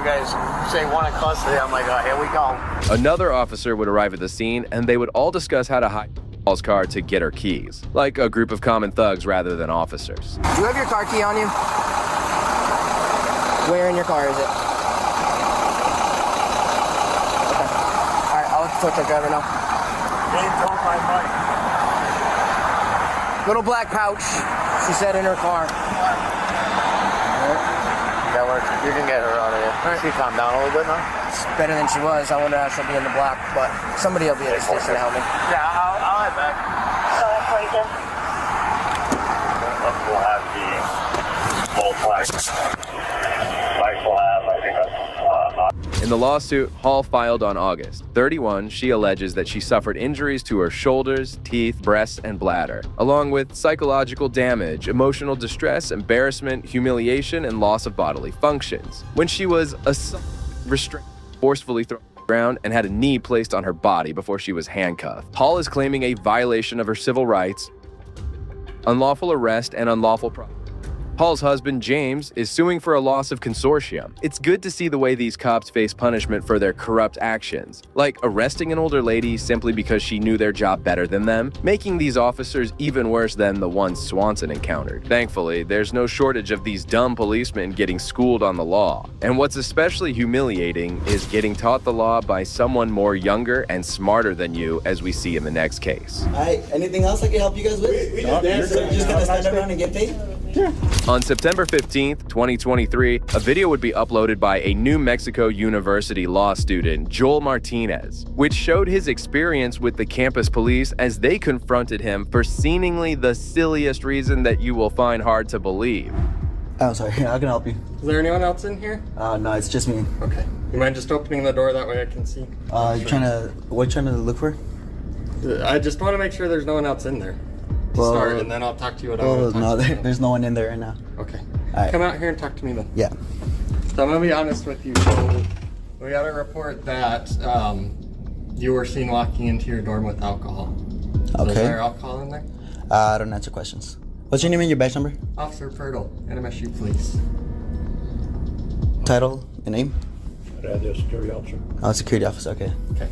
guys say one in custody. I'm like, oh, here we go. Another officer would arrive at the scene, and they would all discuss how to hide Hall's car to get her keys, like a group of common thugs rather than officers. Do you have your car key on you? Where in your car is it? Okay. Alright, I'll let the tow truck driver know. They told my bike. Little black pouch, she said in her car. That works. You can get her out of here. Right. She calmed down a little bit now. It's better than she was. I wonder how she'll be in the block, but somebody will be at the station to help me. Yeah, I'll head back. We'll have the full flag. Flag will have, I think that's In the lawsuit Hall filed on August 31, she alleges that she suffered injuries to her shoulders, teeth, breasts, and bladder, along with psychological damage, emotional distress, embarrassment, humiliation, and loss of bodily functions. When she was restrained, forcefully thrown to the ground, and had a knee placed on her body before she was handcuffed. Hall is claiming a violation of her civil rights, unlawful arrest, and unlawful property. Hall's husband, James, is suing for a loss of consortium. It's good to see the way these cops face punishment for their corrupt actions, like arresting an older lady simply because she knew their job better than them, making these officers even worse than the ones Swanson encountered. Thankfully, there's no shortage of these dumb policemen getting schooled on the law. And what's especially humiliating is getting taught the law by someone more younger and smarter than you, as we see in the next case. Alright, anything else I can help you guys with? We just gonna stand around and get paid? Yeah. On September 15th, 2023, a video would be uploaded by a New Mexico University law student, Joel Martinez, which showed his experience with the campus police as they confronted him for seemingly the silliest reason that you will find hard to believe. Oh, sorry. How can I help you? Is there anyone else in here? No, it's just me. Okay. You mind just opening the door, that way I can see? What you trying to look for? I just want to make sure there's no one else in there. Well, Start, and then I'll talk to you. There's no one in there right now. Okay. Right. Come out here and talk to me then. Yeah. So I'm gonna be honest with you. So we got a report that you were seen walking into your dorm with alcohol. So Okay. Is there alcohol in there? I don't answer questions. What's your name and your badge number? Officer Purtle, NMSU Police. Title and name? Security officer. Oh, security officer. Okay. Okay.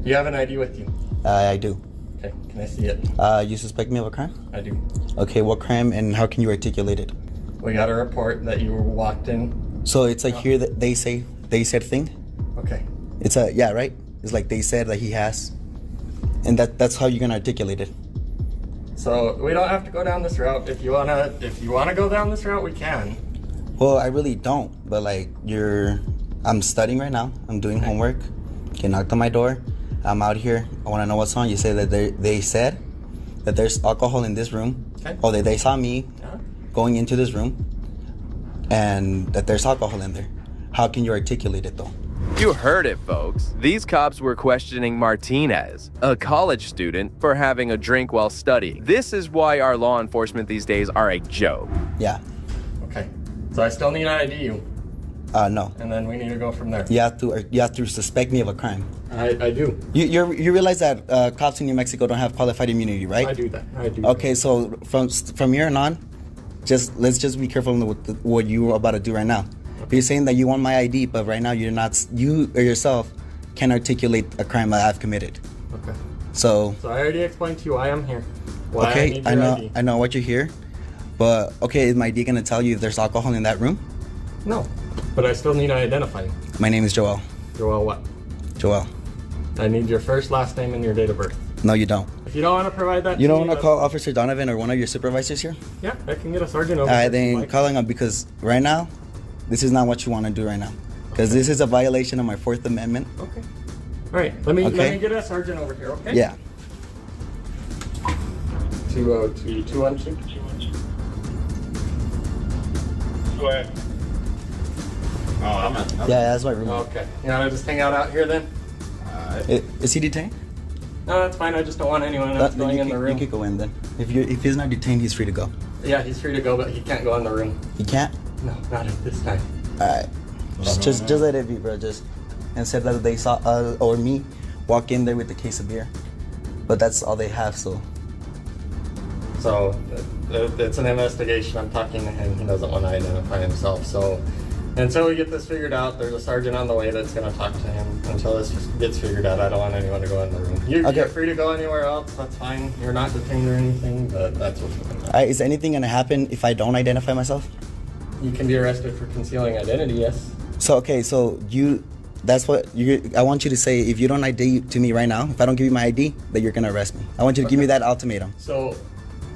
You have an ID with you? I do. Okay. Can I see it? You suspect me of a crime? I do. Okay. What crime and how can you articulate it? We got a report that you were walked in. So it's like here that they said thing. Okay. It's yeah, right. It's like they said that he has, and that's how you're gonna articulate it. So we don't have to go down this route. If you wanna go down this route, we can. Well, I really don't. But like, I'm studying right now. I'm doing homework. You knocked on my door. I'm out here. I want to know what's on. You say that they said that there's alcohol in this room. Okay. Oh, they saw me going into this room, and that there's alcohol in there. How can you articulate it though? You heard it, folks. These cops were questioning Martinez, a college student, for having a drink while studying. This is why our law enforcement these days are a joke. Yeah. Okay. So I still need to ID you. No. And then we need to go from there. You have to suspect me of a crime. I do. You realize that cops in New Mexico don't have qualified immunity, right? I do that. I do. Okay, so from here on, let's just be careful with what you're about to do right now. You're saying that you want my ID, but right now you or yourself can't articulate a crime that I've committed. Okay. So I already explained to you why I'm here. Why okay, I need your ID. I know what you're here, but okay, is my ID gonna tell you if there's alcohol in that room? No, but I still need to identify you. My name is Joel. Joel what? Joel. I need your first, last name, and your date of birth. No, you don't. If you don't want to provide that, You don't want to call Officer Donovan or one of your supervisors here? Yeah, I can get a sergeant over. Then calling him, because right now, this is not what you want to do right now. Because this is a violation of my Fourth Amendment. Okay. All right. Let me get a sergeant over here. Okay. Yeah. 202-212. Go ahead. Yeah, that's my room. Okay. You want to just hang out here then? Is he detained? No, that's fine. I just don't want anyone else going in the room. You could go in then. If he's not detained, he's free to go. Yeah, he's free to go, but he can't go in the room. He can't? No, not at this time. Alright. Just let it be, bro. And said that they saw or me walk in there with a case of beer. But that's all they have, so. So, it's an investigation. I'm talking to him. He doesn't want to identify himself. So, until we get this figured out, there's a sergeant on the way that's going to talk to him. Until this gets figured out, I don't want anyone to go in the room. You're free to go anywhere else. That's fine. You're not detained or anything, but that's what's going on. Is anything going to happen if I don't identify myself? You can be arrested for concealing identity, yes. So, okay, so I want you to say, if you don't ID to me right now, if I don't give you my ID, that you're going to arrest me. I want you to give me that ultimatum. So,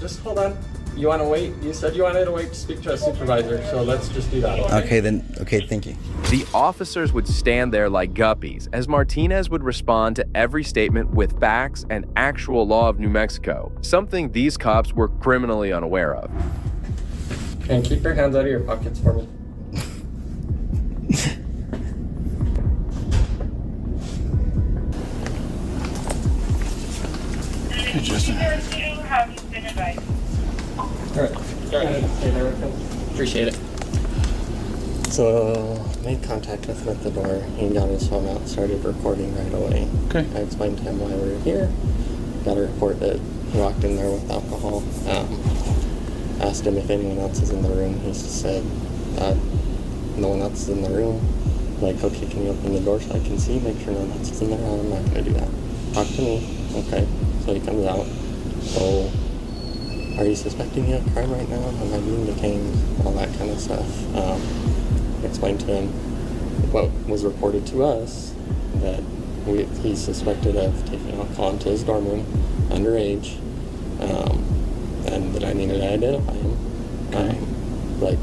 just hold on. You want to wait? You said you wanted to wait to speak to a supervisor, so let's just do that. Okay, thank you. The officers would stand there like guppies as Martinez would respond to every statement with facts and actual law of New Mexico, something these cops were criminally unaware of. And keep your hands out of your pockets for me. Hey, Justin. Have you been advised? All right. Appreciate it. So, made contact with him at the door. He got his phone out and started recording right away. Okay. I explained to him why we were here. Got a report that he walked in there with alcohol. Asked him if anyone else is in the room. He said, no one else is in the room. Like, okay, can you open the door so I can see? Make sure no one else is in there. I'm not going to do that. Talk to me. Okay. So he comes out. So, are you suspecting me of a crime right now? Am I being detained? All that kind of stuff. Explained to him what was reported to us, that he's suspected of taking alcohol into his dorm room, underage, and that I needed to identify him. Okay.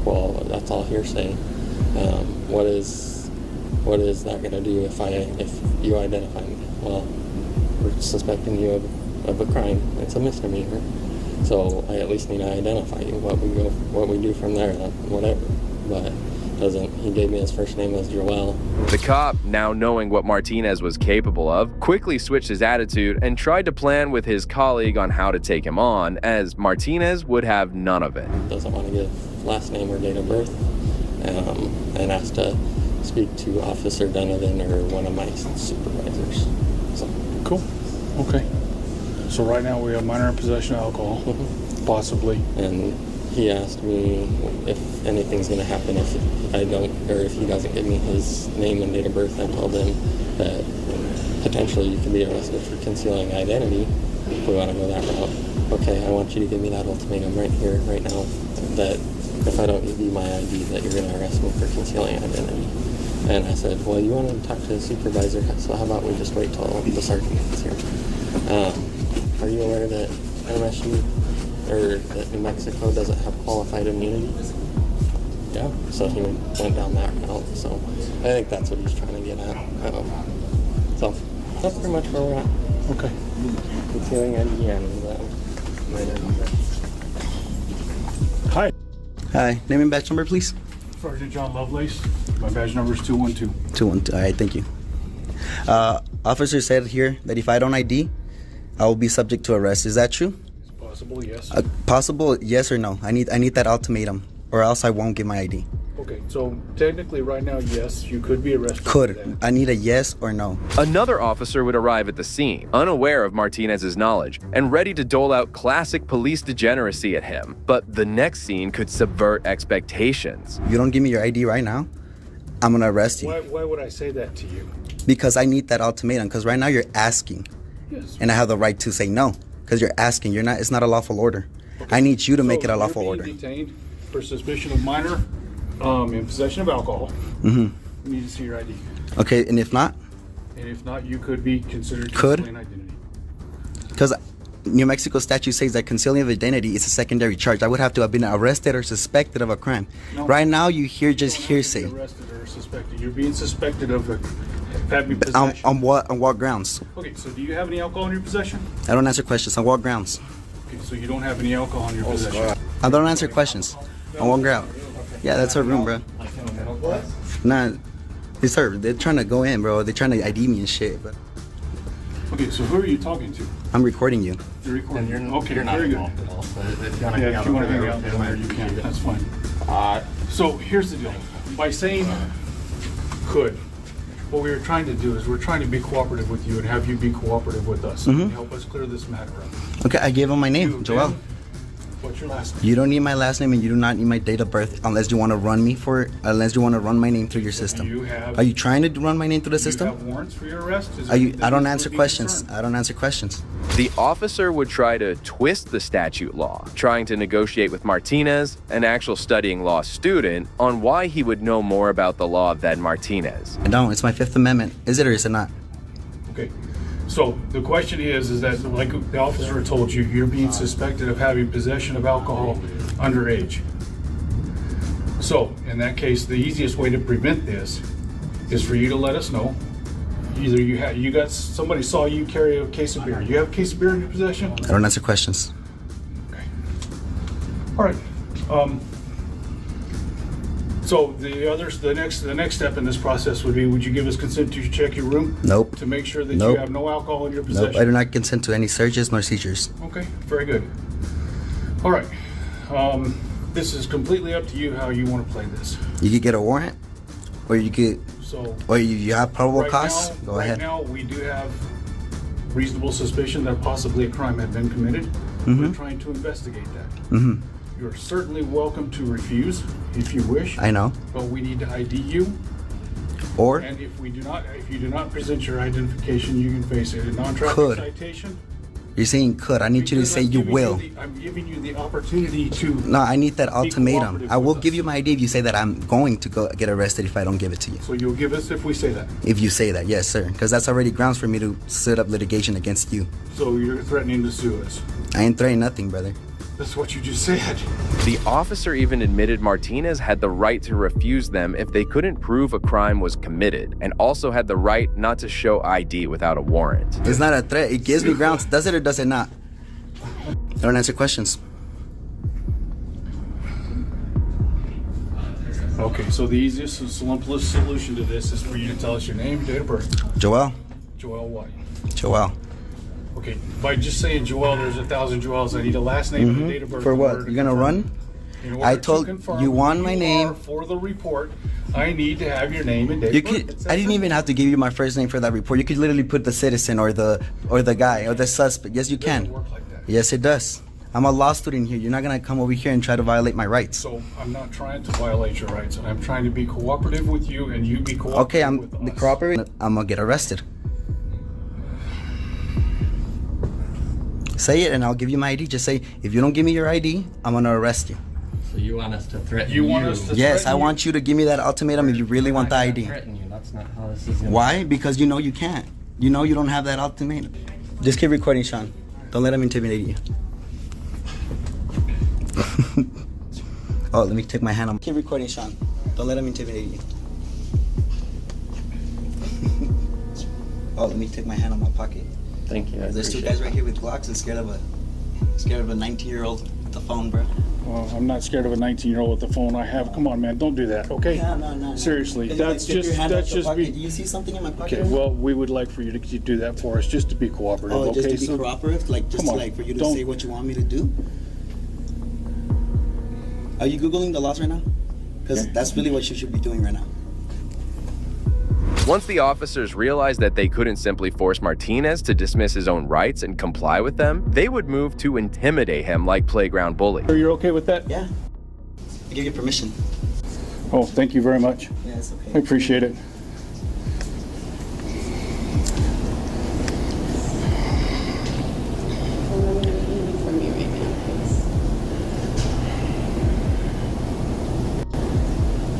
Well, that's all hearsay. What is that going to do if you identify me? Well, we're suspecting you of a crime. It's a misdemeanor. So I at least need to identify you. What we do from there, whatever. But he gave me his first name as Joel. The cop, now knowing what Martinez was capable of, quickly switched his attitude and tried to plan with his colleague on how to take him on, as Martinez would have none of it. Doesn't want to give last name or date of birth, and asked to speak to Officer Donovan or one of my supervisors. So. Cool. Okay. So right now we have minor in possession of alcohol, possibly. And he asked me if anything's going to happen if I don't, or if he doesn't give me his name and date of birth. I told him that potentially you could be arrested for concealing identity if we want to go that route. Okay, I want you to give me that ultimatum right here, right now, that if I don't give you my ID, that you're going to arrest me for concealing identity. And I said, well, you want to talk to the supervisor, so how about we just wait till the sergeant gets here. Are you aware that MSU or that New Mexico doesn't have qualified immunity. Yeah, so he went down that route. So I think that's what he's trying to get at. So that's pretty much where we're at. Okay. Concealing ID and Hi. Hi. Name and badge number, please. Sergeant John Lovelace. My badge number is 212. 212. All right, thank you. Officer said here that if I don't ID, I will be subject to arrest. Is that true? It's possible, yes. Possible, yes or no? I need that ultimatum, or else I won't get my ID. Okay, so technically right now, yes, you could be arrested. Could. I need a yes or no. Another officer would arrive at the scene, unaware of Martinez's knowledge, and ready to dole out classic police degeneracy at him. But the next scene could subvert expectations. You don't give me your ID right now, I'm gonna arrest you. Why would I say that to you? Because I need that ultimatum, because right now you're asking. Yes. And I have the right to say no, because you're asking. It's not a lawful order. Okay. I need you to make it a lawful order. You're being detained for suspicion of minor in possession of alcohol. Mm-hmm. We need to see your ID. Okay, and if not? And if not, you could be considered concealing identity. Because New Mexico statute says that concealing of identity is a secondary charge. I would have to have been arrested or suspected of a crime. No, right now, you hear just hearsay. Arrested or suspected. You're being suspected of having possession. On what grounds? Okay, so do you have any alcohol in your possession? I don't answer questions. On what grounds? Okay, so you don't have any alcohol in your possession. I don't answer questions. On what ground? Yeah, that's our room, bro. Nah, yes, sir. They're trying to go in, bro. They're trying to ID me and shit. But okay, so who are you talking to? I'm recording you. You're recording. Okay, you're very good. If you want to hang out there, you can. That's fine. So here's the deal. By saying could, what we were trying to do is we're trying to be cooperative with you and have you be cooperative with us and help us clear this matter up. Okay, I gave him my name, Joel. What's your last name? You don't need my last name and you do not need my date of birth unless you want to run me for it, unless you want to run my name through your system. Are you trying to run my name through the system? You have warrants for your arrest? I don't answer questions. I don't answer questions. The officer would try to twist the statute law, trying to negotiate with Martinez, an actual studying law student, on why he would know more about the law than Martinez. I don't. It's my Fifth Amendment. Is it or is it not? Okay. So the question is that like the officer told you, you're being suspected of having possession of alcohol underage. So in that case, the easiest way to prevent this is for you to let us know. Either you got somebody saw you carry a case of beer. You have a case of beer in your possession? I don't answer questions. Okay. All right. So the next step in this process would be, would you give us consent to check your room? Nope. To make sure that you have no alcohol in your possession? Nope, I do not consent to any searches nor seizures. Okay, very good. All right. This is completely up to you how you want to play this. You could get a warrant, or you could, or you have probable cause. Go ahead. Right now, we do have reasonable suspicion that possibly a crime had been committed. We're trying to investigate that. You're certainly welcome to refuse if you wish. I know. But we need to ID you. Or? And if you do not present your identification, you can face a non-traffic citation. You're saying could. I need you to say you will. I'm giving you the opportunity to. No, I need that ultimatum. I will give you my ID if you say that I'm going to go get arrested if I don't give it to you. So you'll give us if we say that? If you say that, yes, sir. Because that's already grounds for me to set up litigation against you. So you're threatening to sue us? I ain't threatening nothing, brother. That's what you just said. The officer even admitted Martinez had the right to refuse them if they couldn't prove a crime was committed, and also had the right not to show ID without a warrant. It's not a threat. It gives me grounds. Does it or does it not? I don't answer questions. Okay, so the easiest and simplest solution to this is for you to tell us your name, date of birth. Joel. Joel what? Joel. Okay, by just saying Joel, there's 1,000 Joels. I need a last name and a date of birth. For what? You're gonna run? I told you want my name. For the report, I need to have your name and date of birth. I didn't even have to give you my first name for that report. You could literally put the citizen or the guy or the suspect. Yes, you can. It doesn't work like that. Yes, it does. I'm a law student here. You're not gonna come over here and try to violate my rights. So I'm not trying to violate your rights. I'm trying to be cooperative with you, and you be cooperative with us. Okay, I'm cooperating. I'm gonna get arrested. Say it and I'll give you my ID. Just say, if you don't give me your ID, I'm gonna arrest you. So you want us to threaten you? Yes, I want you to give me that ultimatum if you really want the ID. Threaten you. That's not how this is gonna Why? Because you know you can't. You know you don't have that ultimatum. Just keep recording, Sean. Don't let him intimidate you. Oh, let me take my hand on. Keep recording, Sean. Don't let him intimidate you. Oh, let me take my hand on my pocket. Thank you. There's two guys right here with Glocks and scared of a 19-year-old with the phone, bro. Well, I'm not scared of a 19-year-old with the phone I have. Come on, man, don't do that, okay? No. Seriously, that's Get your hand out just your pocket. be. Do you see something in my pocket? Okay, well, we would like for you to do that for us, just to be cooperative. Oh, okay? just to be cooperative, like just like for you to say what you want me to do. Are you Googling the laws right now? Because that's really what you should be doing right now. Once the officers realized that they couldn't simply force Martinez to dismiss his own rights and comply with them, they would move to intimidate him like playground bully. Are you okay with that? Yeah. I give you permission. Oh, thank you very much. Yeah, it's okay. I appreciate it.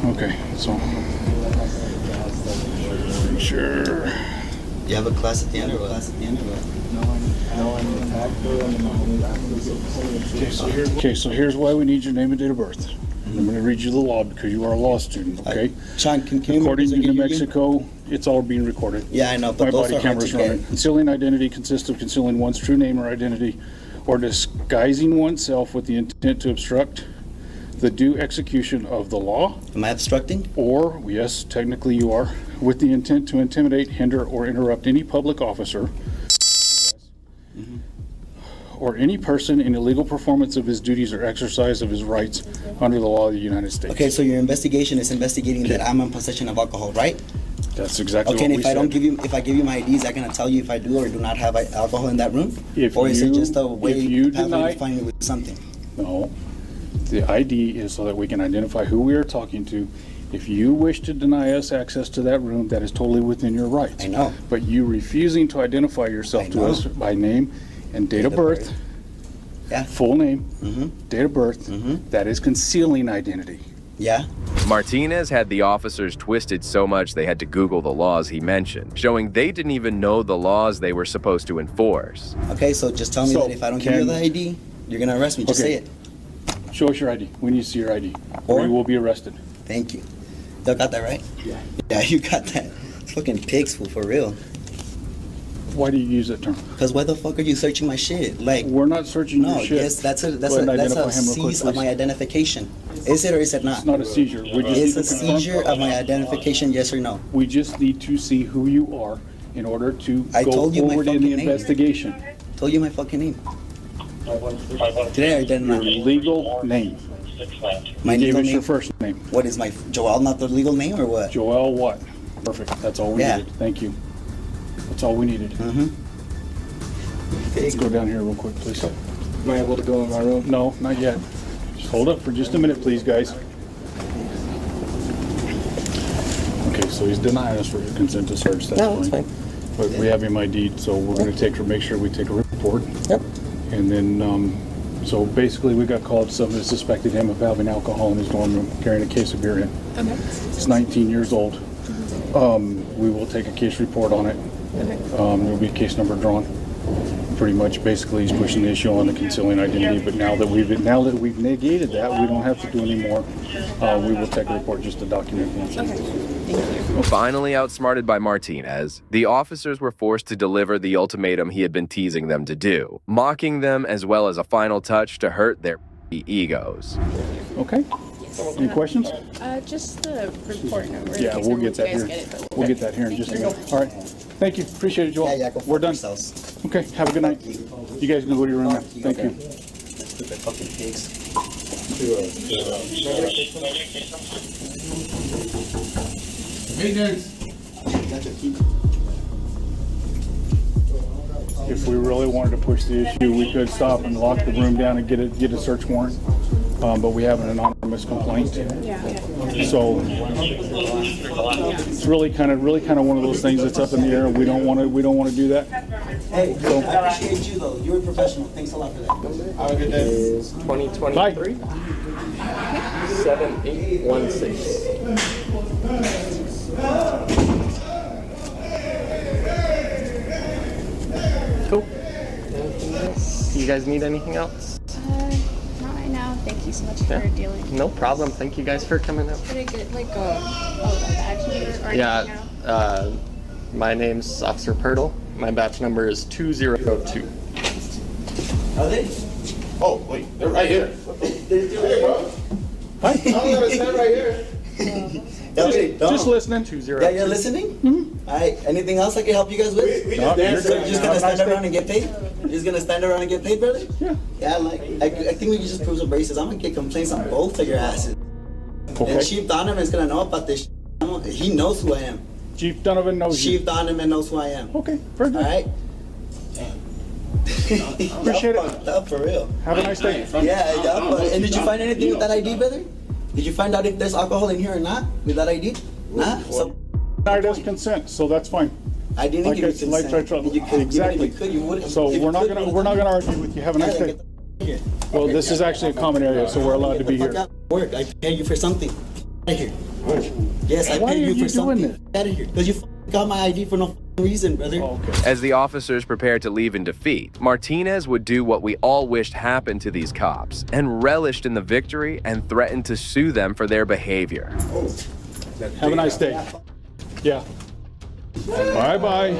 Okay, so sure. You have a class at the end or what? Okay, so here's why we need your name and date of birth. I'm going to read you the law because you are a law student, okay? Sean, can According to New Mexico, it's all being recorded. Yeah, I know, but my those body are hard camera's to get. running. Concealing identity consists of concealing one's true name or identity or disguising oneself with the intent to obstruct the due execution of the law. Am I obstructing? Or, yes, technically you are, with the intent to intimidate, hinder, or interrupt any public officer or any person in illegal performance of his duties or exercise of his rights under the law of the United States. Okay, so your investigation is investigating that I'm in possession of alcohol, right? That's exactly okay, what and we if I don't said. give you, if I give you my IDs, I can tell you if I do or do not have alcohol in that room? If or is it you- just a way if you pathway deny- to find me with something? No. The ID is so that we can identify who we are talking to. If you wish to deny us access to that room, that is totally within your rights. I know. But you refusing to identify yourself to us by name and date of birth, full name, date of birth, that is concealing identity. Yeah. Martinez had the officers twisted so much they had to Google the laws he mentioned, showing they didn't even know the laws they were supposed to enforce. Okay, so just tell me that if I don't give you the ID, you're gonna arrest me. Just say it. Show us your ID. We need to see your ID. Or you will be arrested. Thank you. Y'all got that right? Yeah. Yeah, you got that. It's fucking pig's food for real. Why do you use that term? Because why the fuck are you searching my shit? Like we're not searching your shit. Yes, that's a Go ahead and identify him real quick, seize of please. my identification. Is it or is it not? It's not a seizure. We just It's need a to confirm- seizure of my identification, yes or no? We just need to see who you are in order to I go told you my forward in the fucking name. investigation. Told you my fucking name. Did I or did I not? Your legal name. My You gave legal us name? your first name. What is my Joel? Not the legal name or what? Joel what? Perfect. That's all we Yeah. needed. Thank you. That's all we needed. Let's go down here real quick, please. Am I able to go in my room? No, not yet. Just hold up for just a minute, please, guys. Okay, so he's denying us for consent to search. That's No, that's fine. But we have him ID'd, so we're going to make sure we take a report. Yep. And then, so basically, we got called. Somebody suspected him of having alcohol in his dorm room, carrying a case of beer in. Okay. He's 19 years old. We will take a case report on it. There'll be a case number drawn. Pretty much, basically, he's pushing the issue on the concealing identity. But now that we've negated that, we don't have to do any more. We will take a report just to document the incident. Finally outsmarted by Martinez, the officers were forced to deliver the ultimatum he had been teasing them to do, mocking them as well as a final touch to hurt their egos. Okay. Any questions? Just the report number. Yeah, we'll get that here. We'll get that here in just a minute. All right. Thank you. Appreciate it, Joel. Yeah, We're done. Okay. Have a good night. You guys can go to your room now. Thank you. Stupid fucking pigs. If we really wanted to push the issue, we could stop and lock the room down and get a search warrant. But we have an anonymous complaint. So it's really kind of one of those things that's up in the air. We don't want to do that. Hey, I appreciate you though. You're a professional. Thanks a lot for that. Have a good day. Is 2023 7816. Cool. Anything else? You guys need anything else? Not right now. Thank you so much for dealing. No problem. Thank you guys for coming out. Could I get like a badge number or anything Yeah. My name's Officer Pirtle. My badge number is 202. Are they? Oh, wait, they're right here. Hey, bro. Hi. I'm gonna stand right here. Just listening. 202. Yeah, you're listening? Mm-hmm. All right. Anything else I can help you guys with? We just danced. You're just gonna stand around and get paid? You're just gonna stand around and get paid, brother? Yeah. Yeah, I think we can just prove some braces. I'm gonna get complaints on both of your asses. Okay. And Chief Donovan's gonna know about this. He knows who I am. Chief Donovan knows Chief Donovan knows who I am. Okay, very good. All right. Appreciate it. Fucked up for real. Have a nice day. Yeah. And did you find anything with that ID, brother? Did you find out if there's alcohol in here or not with that ID? Nah. So I does consent, so that's fine. I didn't give you consent. Exactly. So we're not gonna argue with you. Have a nice day. Well, this is actually a common area, so we're allowed to be here. Work. I paid you for something. Out of here. Yes, I paid you for something. Out of here. Because you got my ID for no reason, brother. As the officers prepared to leave in defeat, Martinez would do what we all wished happened to these cops and relished in the victory and threatened to sue them for their behavior. Have a nice day. Yeah. Bye-bye.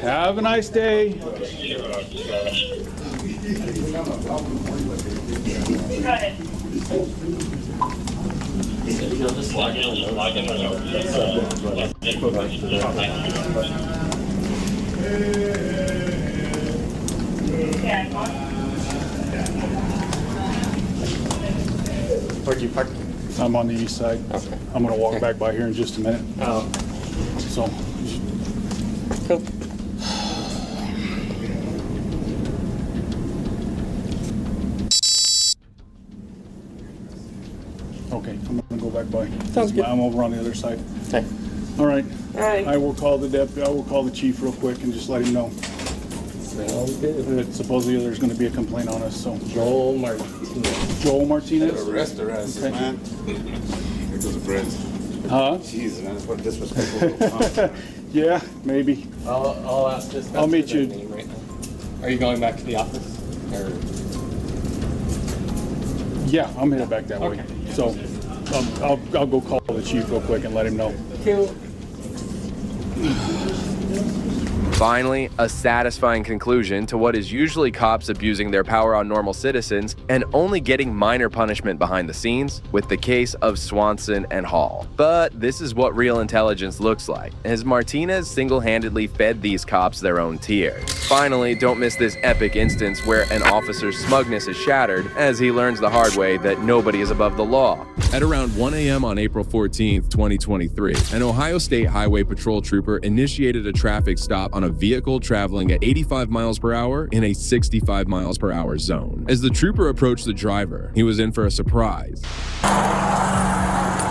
Have a nice day. Where'd you park? I'm on the east side. Okay. I'm gonna walk back by here in just a minute. Oh. So. Cool. Okay, I'm gonna go back by. Sounds good. I'm over on the other side. Okay. All right. All right. I will call the I will call the chief real quick and just let him know. Sounds good. That supposedly there's going to be a complaint on us. So Joel Martinez. Joel Martinez. Arrest her ass, Okay. man. Here goes a friend. Huh? Jesus, man, what disrespectful. Yeah, maybe. I'll ask this. I'll meet you. Right now. Are you going back to the office? Or? Yeah, I'm headed back that way. So I'll go call the chief real quick and let him know. Cool. Finally, a satisfying conclusion to what is usually cops abusing their power on normal citizens and only getting minor punishment behind the scenes with the case of Swanson and Hall. But this is what real intelligence looks like, as Martinez single-handedly fed these cops their own tears. Finally, don't miss this epic instance where an officer's smugness is shattered as he learns the hard way that nobody is above the law. At around 1 a.m. on April 14, 2023, an Ohio State Highway Patrol trooper initiated a traffic stop on a vehicle traveling at 85 miles per hour in a 65 miles per hour zone. As the trooper approached the driver, he was in for a surprise.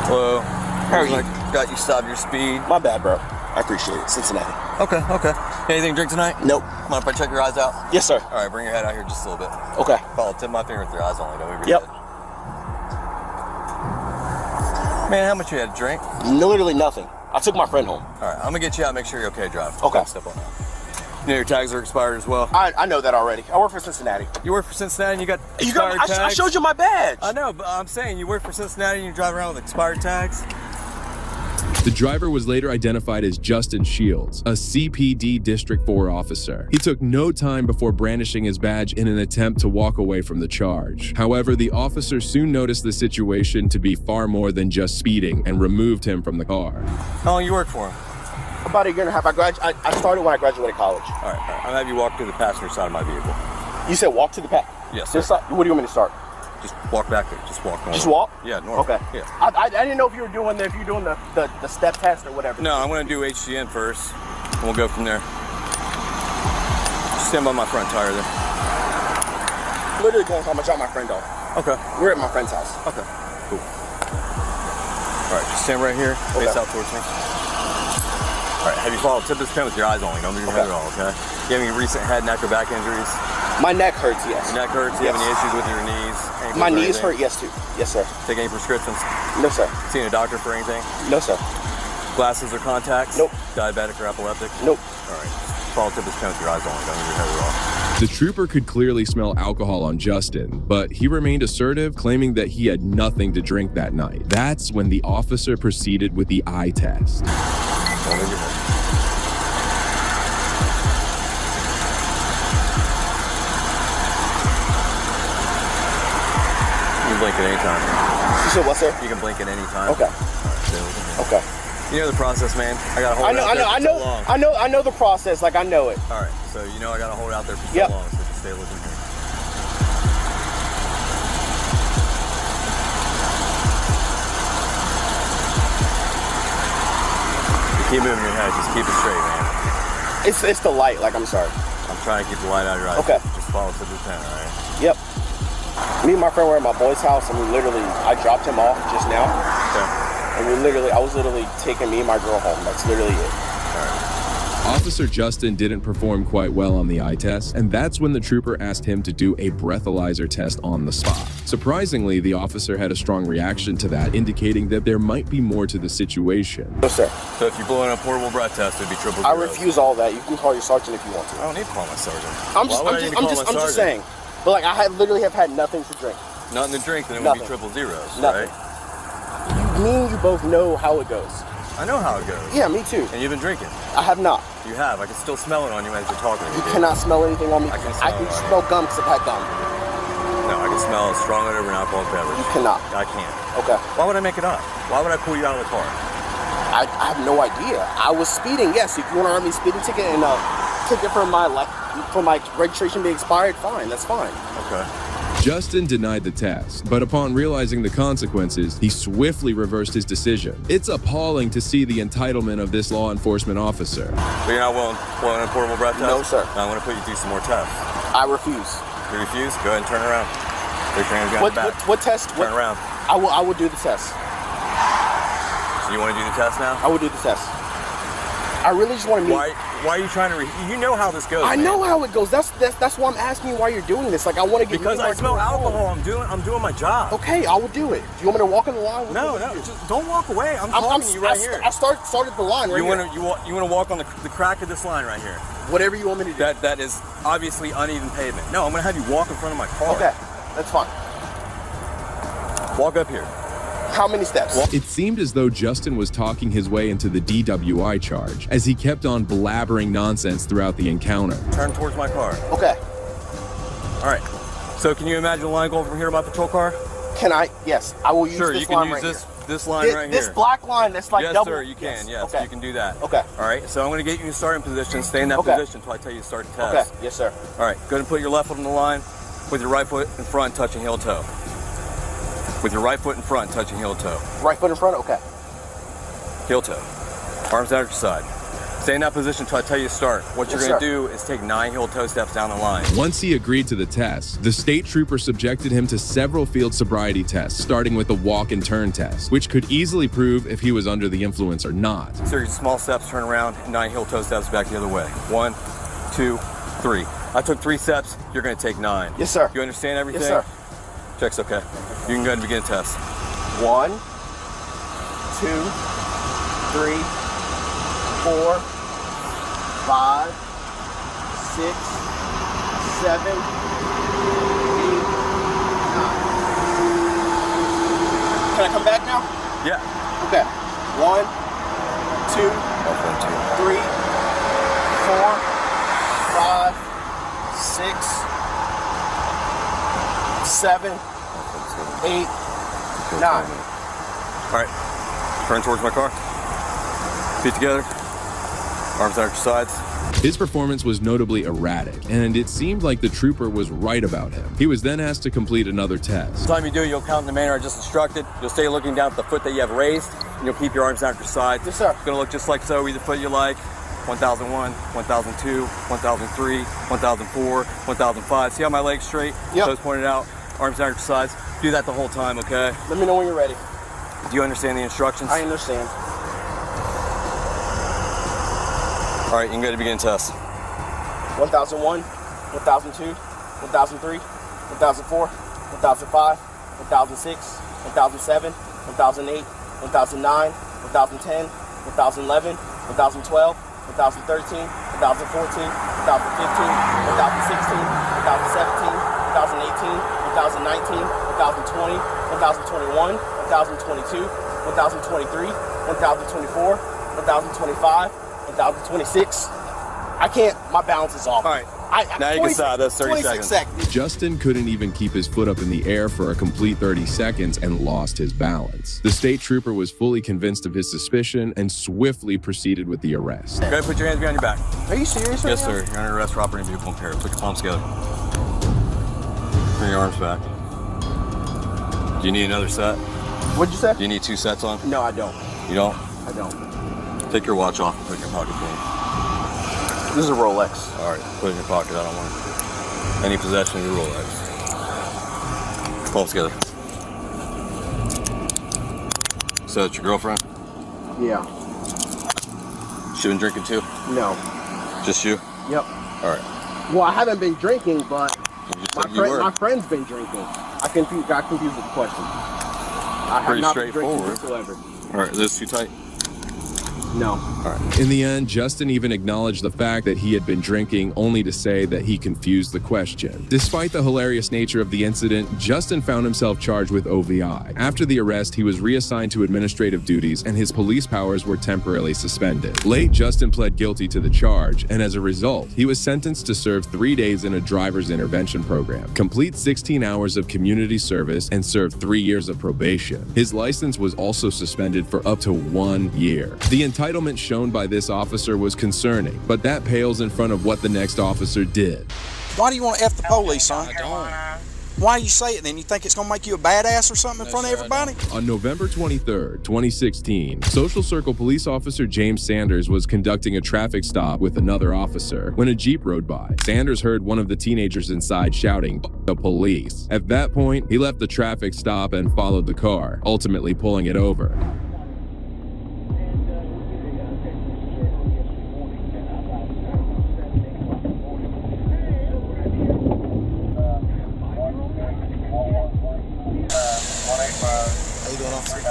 Hello. How are you? Got you stopped your speed. My bad, bro. I appreciate it. Cincinnati. Okay. Anything to drink tonight? Nope. Mind if I check your eyes out? Yes, sir. All right, bring your head out here just a little bit. Okay. Follow, tip my finger with your eyes only. Don't move your head. Man, how much you had to drink? Literally nothing. I took my friend home. All right, I'm gonna get you out, make sure you're okay driving. Okay. Step on that. You know your tags are expired as well? I know that already. I work for Cincinnati. You work for Cincinnati and you got expired tags? I showed you my badge. I know, but I'm saying you work for Cincinnati and you drive around with expired tags? The driver was later identified as Justin Shields, a CPD District 4 officer. He took no time before brandishing his badge in an attempt to walk away from the charge. However, the officer soon noticed the situation to be far more than just speeding and removed him from the car. How long you work for him? About a year and a half. I started when I graduated college. All right. I'm gonna have you walk to the passenger side of my vehicle. You said walk to the Yes, sir. What do you want me to start? Just walk back there. Just walk normal. Just walk? Yeah, normal. Okay. Yeah. I didn't know if you were doing the step test or whatever. No, I'm gonna do HGN first, and we'll go from there. Just stand by my front tire there. Literally going home. I dropped my friend off. Okay. We're at my friend's house. Okay. Cool. All right, just stand right here. Face out towards me. All right, have you followed tip this pen with your eyes only? Don't move your head at all, okay? Do you have any recent head, neck, or back injuries? My neck hurts, yes. Your neck hurts? Do you have any issues with your knees? My knees hurt, yes, too. Yes, sir. Take any prescriptions? No, sir. Seen a doctor for anything? No, sir. Glasses or contacts? Nope. Diabetic or epileptic? Nope. All right. Follow tip this pen with your eyes only. Don't move your head at all. The trooper could clearly smell alcohol on Justin, but he remained assertive, claiming that he had nothing to drink that night. That's when the officer proceeded with the eye test. You can blink at any time. You said what, sir? You can blink at any time. Okay. Okay. You know the process, man. I gotta hold it out there for so long. I know the process. Like, I know it. All right. So you know I gotta hold it out there for so long. So just stay looking here. You keep moving your head. Just keep it straight, man. It's the light. Like, I'm sorry. I'm trying to keep the light out of your eyes. Okay. Just follow to the pen, all right? Yep. Me and my friend were at my boy's house, and I dropped him off just now. Okay. And I was literally taking me and my girl home. That's literally it. Officer Justin didn't perform quite well on the eye test, and that's when the trooper asked him to do a breathalyzer test on the spot. Surprisingly, the officer had a strong reaction to that, indicating that there might be more to the situation. No, sir. So if you blow in a portable breath test, it'd be triple I zeros. refuse all that. You can call your sergeant if you want to. I don't need to call my sergeant. I'm just saying. But like, I literally have had nothing to drink. Nothing to drink, then it would be triple zeros, Nothing. right? Me and you both know how it goes. I know how it goes. Yeah, me too. And you've been drinking. I have not. You have. I can still smell it on you as you're talking to me. You cannot smell anything on me. I can smell gum because I've had gum. No, I can smell a strong odor of an alcoholic beverage. You cannot. I can't. Okay. Why would I make it up? Why would I pull you out of the car? I have no idea. I was speeding. Yes, if you want to earn me a speeding ticket and ticket for my registration being expired, fine. That's fine. Okay. Justin denied the test, but upon realizing the consequences, he swiftly reversed his decision. It's appalling to see the entitlement of this law enforcement officer. But you're not willing to blow in a portable breath test? No, sir. I'm going to put you through some more tests. I refuse. You refuse? Go ahead and turn around. Put your hands behind your back. What test? Turn around. I will do the test. So you want to do the test now? I will do the test. I really just want to meet. Why are you trying to? You know how this goes. I know how it goes. That's why I'm asking you why you're doing this. Like, I want to get. Because I smell alcohol. I'm doing my job. Okay, I will do it. Do you want me to walk in the line? No, just don't walk away. I'm talking to you right here. I started the line right here. You want to walk on the crack of this line right here. Whatever you want me to do. That is obviously uneven pavement. No, I'm gonna have you walk in front of my car. Okay, that's fine. Walk up here. How many steps? It seemed as though Justin was talking his way into the DWI charge, as he kept on blabbering nonsense throughout the encounter. Turn towards my car. Okay. All right. So can you imagine a line going from here to my patrol car? Can I? Yes, I will use this line right here. Sure, you can use this line right here. This black line that's like double. Yes, sir, you can. Yes, okay. You can do that. Okay. All right. So I'm going to get you in starting position. Stay in that position until I tell you to start the test. Okay. Yes, sir. All right. Go ahead and put your left foot on the line with your right foot in front, touching heel toe. With your right foot in front, touching heel toe. Right foot in front? Okay. Heel toe. Arms out at your side. Stay in that position until I tell you to start. What you're going to do is take 9 heel toe steps down the line. Once he agreed to the test, the state trooper subjected him to several field sobriety tests, starting with the walk and turn test, which could easily prove if he was under the influence or not. Series of small steps, turn around, 9 heel toe steps back the other way. 1, 2, 3. I took 3 steps, you're going to take 9. Yes, sir. You understand everything? Yes, sir. Check's okay. You can go ahead and begin the test. 1, 2, 3, 4, 5, 6, 7, 8, 9. Can I come back now? Yeah. Okay. 1, 2, 3, 4, 5, 6, 7, 8, 9. All right. Turn towards my car. Feet together. Arms out at your sides. His performance was notably erratic, and it seemed like the trooper was right about him. He was then asked to complete another test. The time you do it, you'll count in the manner I just instructed. You'll stay looking down at the foot that you have raised, and you'll keep your arms out at your sides. Yes, sir. It's going to look just like so, either foot you like. 1001, 1002, 1003, 1004, 1005. See how my leg's straight? Yep. Toes pointed out, arms out at your sides. Do that the whole time, okay? Let me know when you're ready. Do you understand the instructions? I understand. All right, you can go to begin test. 1001, 1002, 1003, 1004, 1005, 1006, 1007, 1008, 1009, 1010, 1011, 1012, 2013, 2014, 2015, 2016, 2017, 2018, 2019, 2020, 2021, 2022, 2023, 2024, 2025, 2026. I can't, my balance is off. All right. Now you can stop. That's 30 seconds. Justin couldn't even keep his foot up in the air for a complete 30 seconds and lost his balance. The state trooper was fully convinced of his suspicion and swiftly proceeded with the arrest. Go ahead, put your hands behind your back. Are you serious right Yes, now? sir. You're under arrest for operating vehicle impaired. Put your palms together. Bring your arms back. Do you need another set? What'd you say? Do you need 2 sets on? No, I don't. You don't? I don't. Take your watch off and put it in your pocket, please. This is a Rolex. All right, put it in your pocket. I don't want any possession of your Rolex. Palms together. So that's your girlfriend? Yeah. She been drinking too? No. Just you? Yep. All right. Well, I haven't been drinking, but You said you were. my friend's been drinking. I got confused with the question. I have Pretty not been drinking straightforward. whatsoever. All right, is this too tight? No. All right. In the end, Justin even acknowledged the fact that he had been drinking, only to say that he confused the question. Despite the hilarious nature of the incident, Justin found himself charged with OVI. After the arrest, he was reassigned to administrative duties and his police powers were temporarily suspended. Late, Justin pled guilty to the charge, and as a result, he was sentenced to serve 3 days in a driver's intervention program, complete 16 hours of community service, and serve 3 years of probation. His license was also suspended for up to 1 year. The entitlement shown by this officer was concerning, but that pales in front of what the next officer did. Why do you want to F the police, son? I don't. Why do you say it then? You think it's going to make you a badass or something in front of everybody? On November 23rd, 2016, Social Circle police officer James Sanders was conducting a traffic stop with another officer when a Jeep rode by. Sanders heard one of the teenagers inside shouting, "F the police." At that point, he left the traffic stop and followed the car, ultimately pulling it over.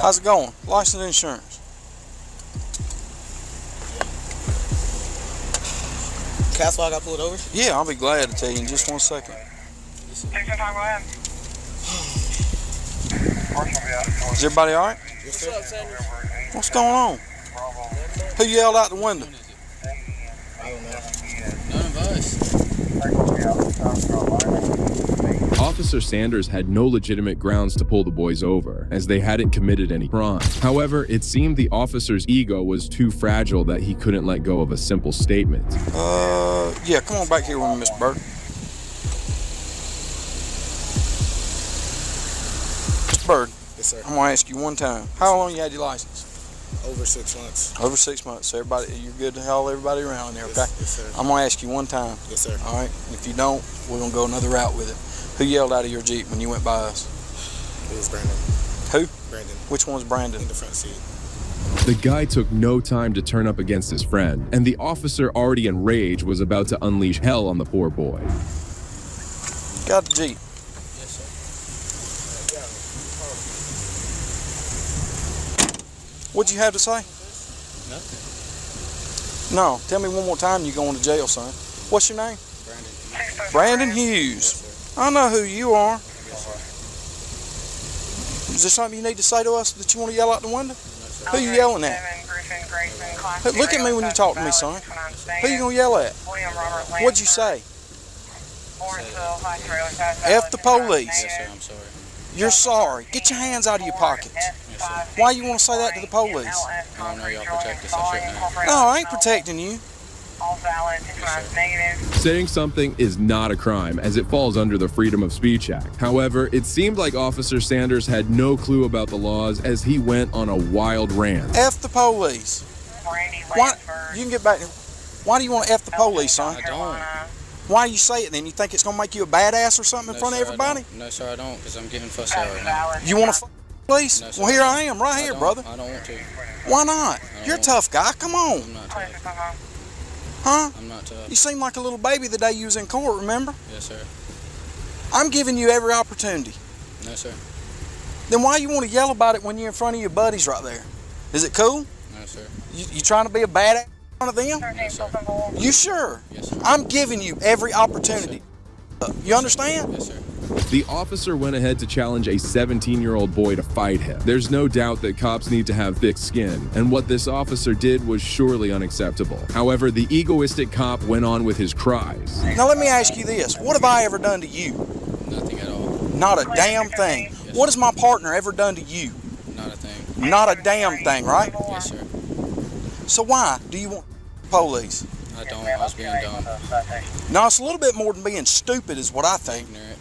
How's it going? License and insurance. Castle, I got pulled over? Yeah, I'll be glad to tell you in just 1 second. Is everybody all right? Yes, sir. What's going on? Who yelled out the window? I don't know. None of us. Officer Sanders had no legitimate grounds to pull the boys over, as they hadn't committed any crime. However, it seemed the officer's ego was too fragile that he couldn't let go of a simple statement. Yeah, come on back here with me, Miss Bird. Miss Bird. Yes, sir. I'm gonna ask you one time. How long you had your license? Over 6 months. Over 6 months. So everybody, you're good to haul everybody around in there, okay? Yes, sir. I'm gonna ask you one time. Yes, sir. All right. If you don't, we're gonna go another route with it. Who yelled out of your Jeep when you went by us? It was Brandon. Who? Brandon. Which one's Brandon? In the front seat. The guy took no time to turn up against his friend, and the officer, already enraged, was about to unleash hell on the poor boy. Got the Jeep. Yes, sir. What'd you have to say? Nothing. No. Tell me one more time you're going to jail, son. What's your name? Brandon. Brandon Hughes. Yes, I know who you are. Yes, Is there something you need to say to us that you want to yell out the window? sir. Who you yelling at? Hey, look at me when you talk to me, son. Who you gonna yell at? What'd you say? F the police. Yes, sir. I'm sorry. You're sorry. Get your hands out of your pockets. Yes, sir. Why you want to say that to the police? I don't know y'all protect us. I shouldn't have. No, I ain't protecting you. Saying something is not a crime, as it falls under the Freedom of Speech Act. However, it seemed like Officer Sanders had no clue about the laws as he went on a wild rant. F the police. Why? You can get back. Why do you want to F the police, son? I don't. Why do you say it then? You think it's gonna make you a badass or something in front of sir, I everybody? don't. No, sir, I don't, because I'm getting fussed at right now. You want to police? No, sir. Well, here I am, right I here, don't. brother. I don't want to. Why not? You're a tough guy. Come on. I'm not tough. Huh? I'm not tough. You seemed like a little baby the day you was in court, remember? Yes, sir. I'm giving you every opportunity. No, sir. Then why you want to yell about it when you're in front of your buddies right there? Is it cool? No, sir. You trying to be a badass front of them? You sure? Yes, sir. I'm giving you every opportunity. Yes, you understand? Yes, sir. The officer went ahead to challenge a 17-year-old boy to fight him. There's no doubt that cops need to have thick skin, and what this officer did was surely unacceptable. However, the egoistic cop went on with his cries. Now let me ask you this. What have I ever done to you? Nothing at all. Not a damn thing. Yes, what has my partner ever done to you? Not a thing. Not a damn thing, right? Yes, sir. So why do you want police? I don't. I was being dumb. No, it's a little bit more than being stupid is what I think. Ignorant.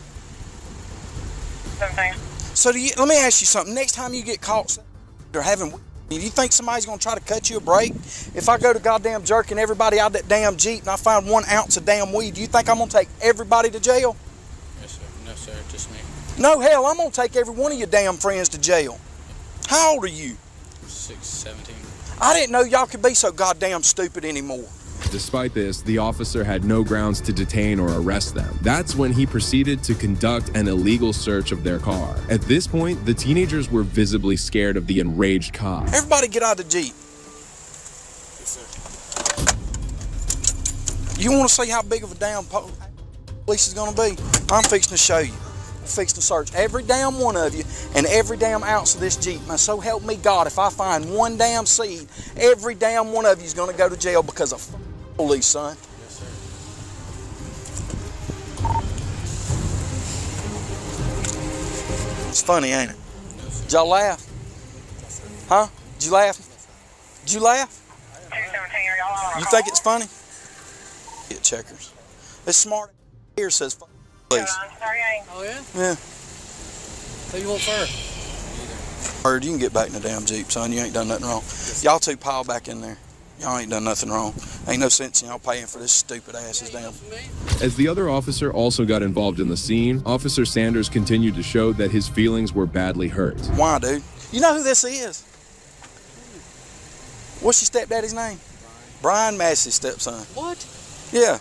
So let me ask you something. Next time you get caught or having, do you think somebody's going to try to cut you a break? If I go to goddamn jerking everybody out of that damn Jeep and I find 1 ounce of damn weed, do you think I'm going to take everybody to jail? Yes, sir. No, sir. Just me. No, hell, I'm going to take every one of your damn friends to jail. How old are you? 17. I didn't know y'all could be so goddamn stupid anymore. Despite this, the officer had no grounds to detain or arrest them. That's when he proceeded to conduct an illegal search of their car. At this point, the teenagers were visibly scared of the enraged cop. Everybody get out of the Jeep. Yes, sir. You want to see how big of a damn police is going to be? I'm fixing to show you. I'm fixing to search every damn one of you and every damn ounce of this Jeep. Now, so help me God, if I find one damn seed, every damn one of you is going to go to jail because of police, son. Yes, sir. It's funny, ain't it? Did y'all laugh? Huh? Did you laugh? Did you laugh? You think it's funny? Get checkers. This smart here says police. Oh, yeah? Yeah. Who you want first? Bird, you can get back in the damn Jeep, son. You ain't done nothing wrong. Y'all two pile back in there. Y'all ain't done nothing wrong. Ain't no sense in y'all paying for this stupid ass's damn. As the other officer also got involved in the scene, Officer Sanders continued to show that his feelings were badly hurt. Why, dude? You know who this is? What's your stepdaddy's name? Brian Massey's stepson. What? Yeah.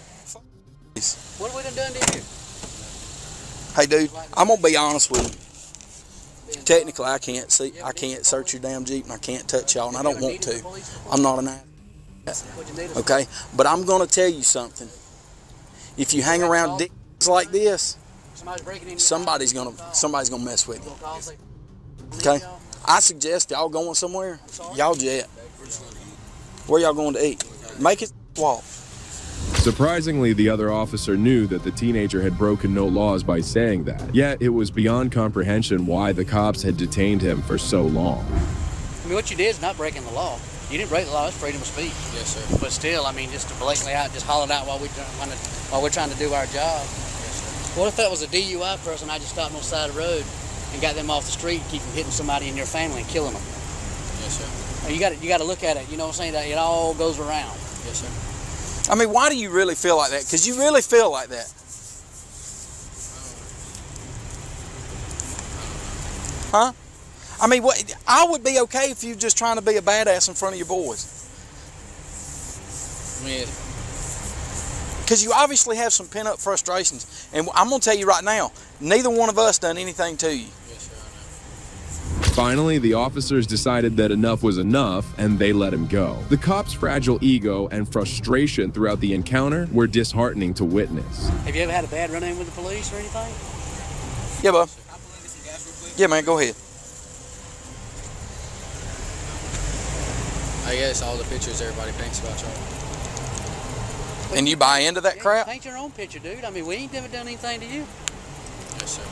What have we done to you? Hey, dude, I'm gonna be honest with you. Technically, I can't search your damn Jeep, and I can't touch y'all, and I don't want to. I'm not an ass. Okay, but I'm gonna tell you something. If you hang around dicks like this, somebody's gonna mess with you. Okay, I suggest y'all going somewhere. Y'all jet. Where y'all going to eat? Make it walk. Surprisingly, the other officer knew that the teenager had broken no laws by saying that. Yet, it was beyond comprehension why the cops had detained him for so long. I mean, what you did is not breaking the law. You didn't break the law, it's freedom of speech. Yes, sir. But still, I mean, just to blatantly out, just holler it out while we're trying to do our job. Yes, sir. What if that was a DUI person, I just stopped on the side of the road and got them off the street and keep from hitting somebody in your family and killing them? Yes, sir. You got to look at it, you know what I'm saying, that it all goes around. Yes, sir. I mean, why do you really feel like that? Because you really feel like that. Huh? I mean, I would be okay if you just trying to be a badass in front of your boys. I mean, because you obviously have some pent-up frustrations. And I'm going to tell you right now, neither one of us done anything to you. Yes, sir, I know. Finally, the officers decided that enough was enough, and they let him go. The cop's fragile ego and frustration throughout the encounter were disheartening to witness. Have you ever had a bad run-in with the police or anything? Yeah, bub. Yeah, man, go ahead. I guess all the pictures everybody paints about y'all. And you buy into that crap? Paint your own picture, dude. I mean, we ain't never done anything to you. Yes, sir.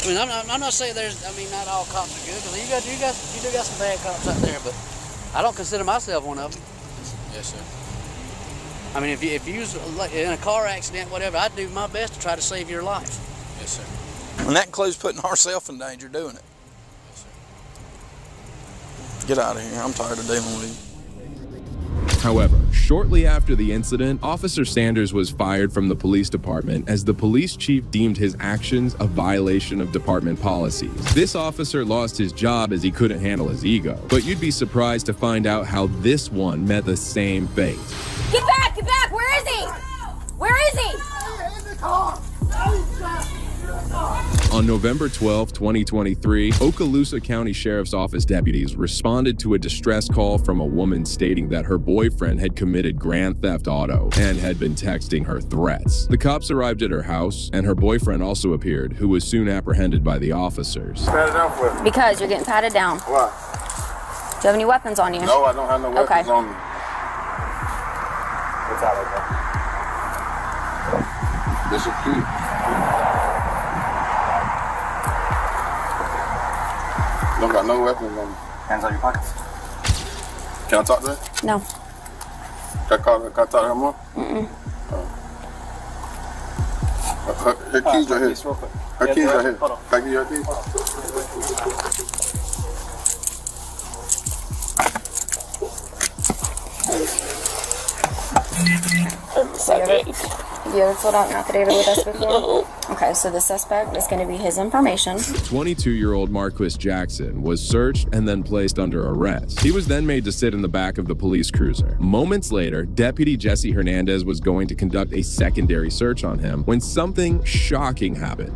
I mean, I'm not saying not all cops are good, because you do got some bad cops out there, but I don't consider myself one of them. Yes, sir. I mean, if you was in a car accident, whatever, I'd do my best to try to save your life. Yes, sir. And that includes putting ourselves in danger doing it. Yes, sir. Get out of here. I'm tired of dealing with you. However, shortly after the incident, Officer Sanders was fired from the police department as the police chief deemed his actions a violation of department policies. This officer lost his job as he couldn't handle his ego, but you'd be surprised to find out how this one met the same fate. Get back! Get back! Where is he? Where is he? On On November 12, 2023, Okaloosa County Sheriff's Office deputies responded to a distress call from a woman stating that her boyfriend had committed grand theft auto and had been texting her threats. The cops arrived at her house, and her boyfriend also appeared, who was soon apprehended by the officers. Because you're getting patted down. Why? Do you have any weapons on you? No, I don't have no weapons on me. What's out like that? This is key. Don't got no weapons on me. Hands on your pockets. Can I talk to her? No. Can I talk to her more? Her keys right here. Her keys right here. Can I give you her keys? Have you ever filled out an affidavit with us before? Okay, so the suspect is going to be his information. 22-year-old Marquis Jackson was searched and then placed under arrest. He was then made to sit in the back of the police cruiser. Moments later, Deputy Jesse Hernandez was going to conduct a secondary search on him when something shocking happened.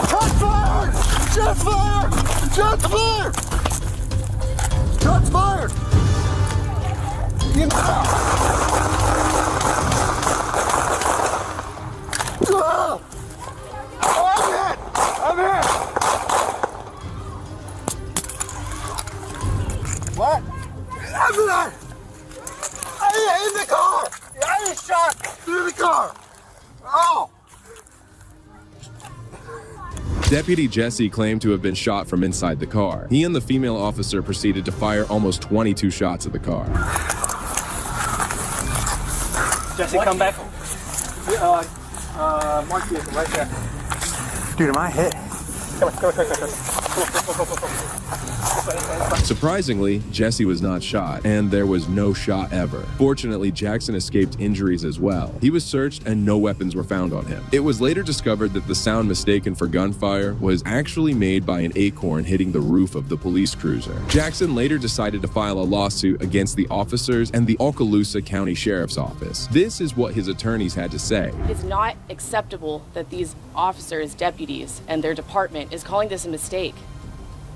Shots fired! Shots fired! Shots fired! I'm hit! What? I'm in the car! I was shot through the car! Oh! Deputy Jesse claimed to have been shot from inside the car. He and the female officer proceeded to fire almost 22 shots at the car. Jesse, come back. Mark vehicle right there. Dude, am I hit? Surprisingly, Jesse was not shot, and there was no shot ever. Fortunately, Jackson escaped injuries as well. He was searched and no weapons were found on him. It was later discovered that the sound mistaken for gunfire was actually made by an acorn hitting the roof of the police cruiser. Jackson later decided to file a lawsuit against the officers and the Okaloosa County Sheriff's Office. This is what his attorneys had to say. It's not acceptable that these officers, deputies, and their department is calling this a mistake.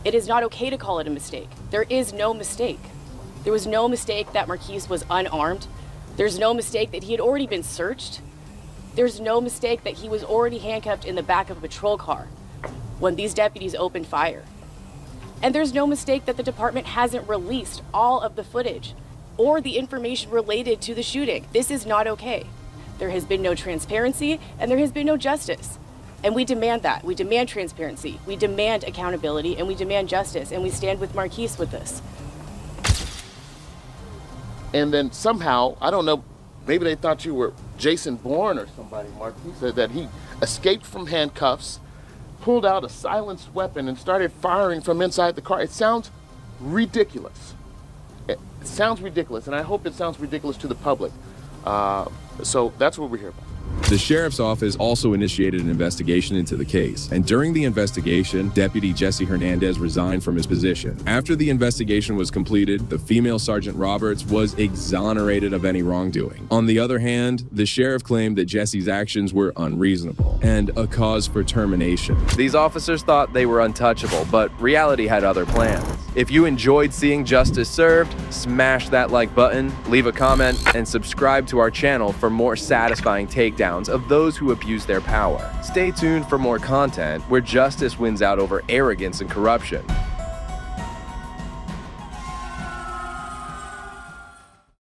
It is not okay to call it a mistake. There is no mistake. There was no mistake that Marquise was unarmed. There's no mistake that he had already been searched. There's no mistake that he was already handcuffed in the back of a patrol car when these deputies opened fire. And there's no mistake that the department hasn't released all of the footage or the information related to the shooting. This is not okay. There has been no transparency and there has been no justice. And we demand that. We demand transparency. We demand accountability and we demand justice. And we stand with Marquise with this. And then somehow, I don't know, maybe they thought you were Jason Bourne or somebody. Marquise said that he escaped from handcuffs, pulled out a silenced weapon and started firing from inside the car. It sounds ridiculous. It sounds ridiculous, and I hope it sounds ridiculous to the public. So that's what we're here about. The sheriff's office also initiated an investigation into the case, and during the investigation, Deputy Jesse Hernandez resigned from his position. After the investigation was completed, the female Sergeant Roberts was exonerated of any wrongdoing. On the other hand, the sheriff claimed that Jesse's actions were unreasonable and a cause for termination. These officers thought they were untouchable, but reality had other plans. If you enjoyed seeing justice served, smash that like button, leave a comment, and subscribe to our channel for more satisfying takedowns of those who abuse their power. Stay tuned for more content where justice wins out over arrogance and corruption.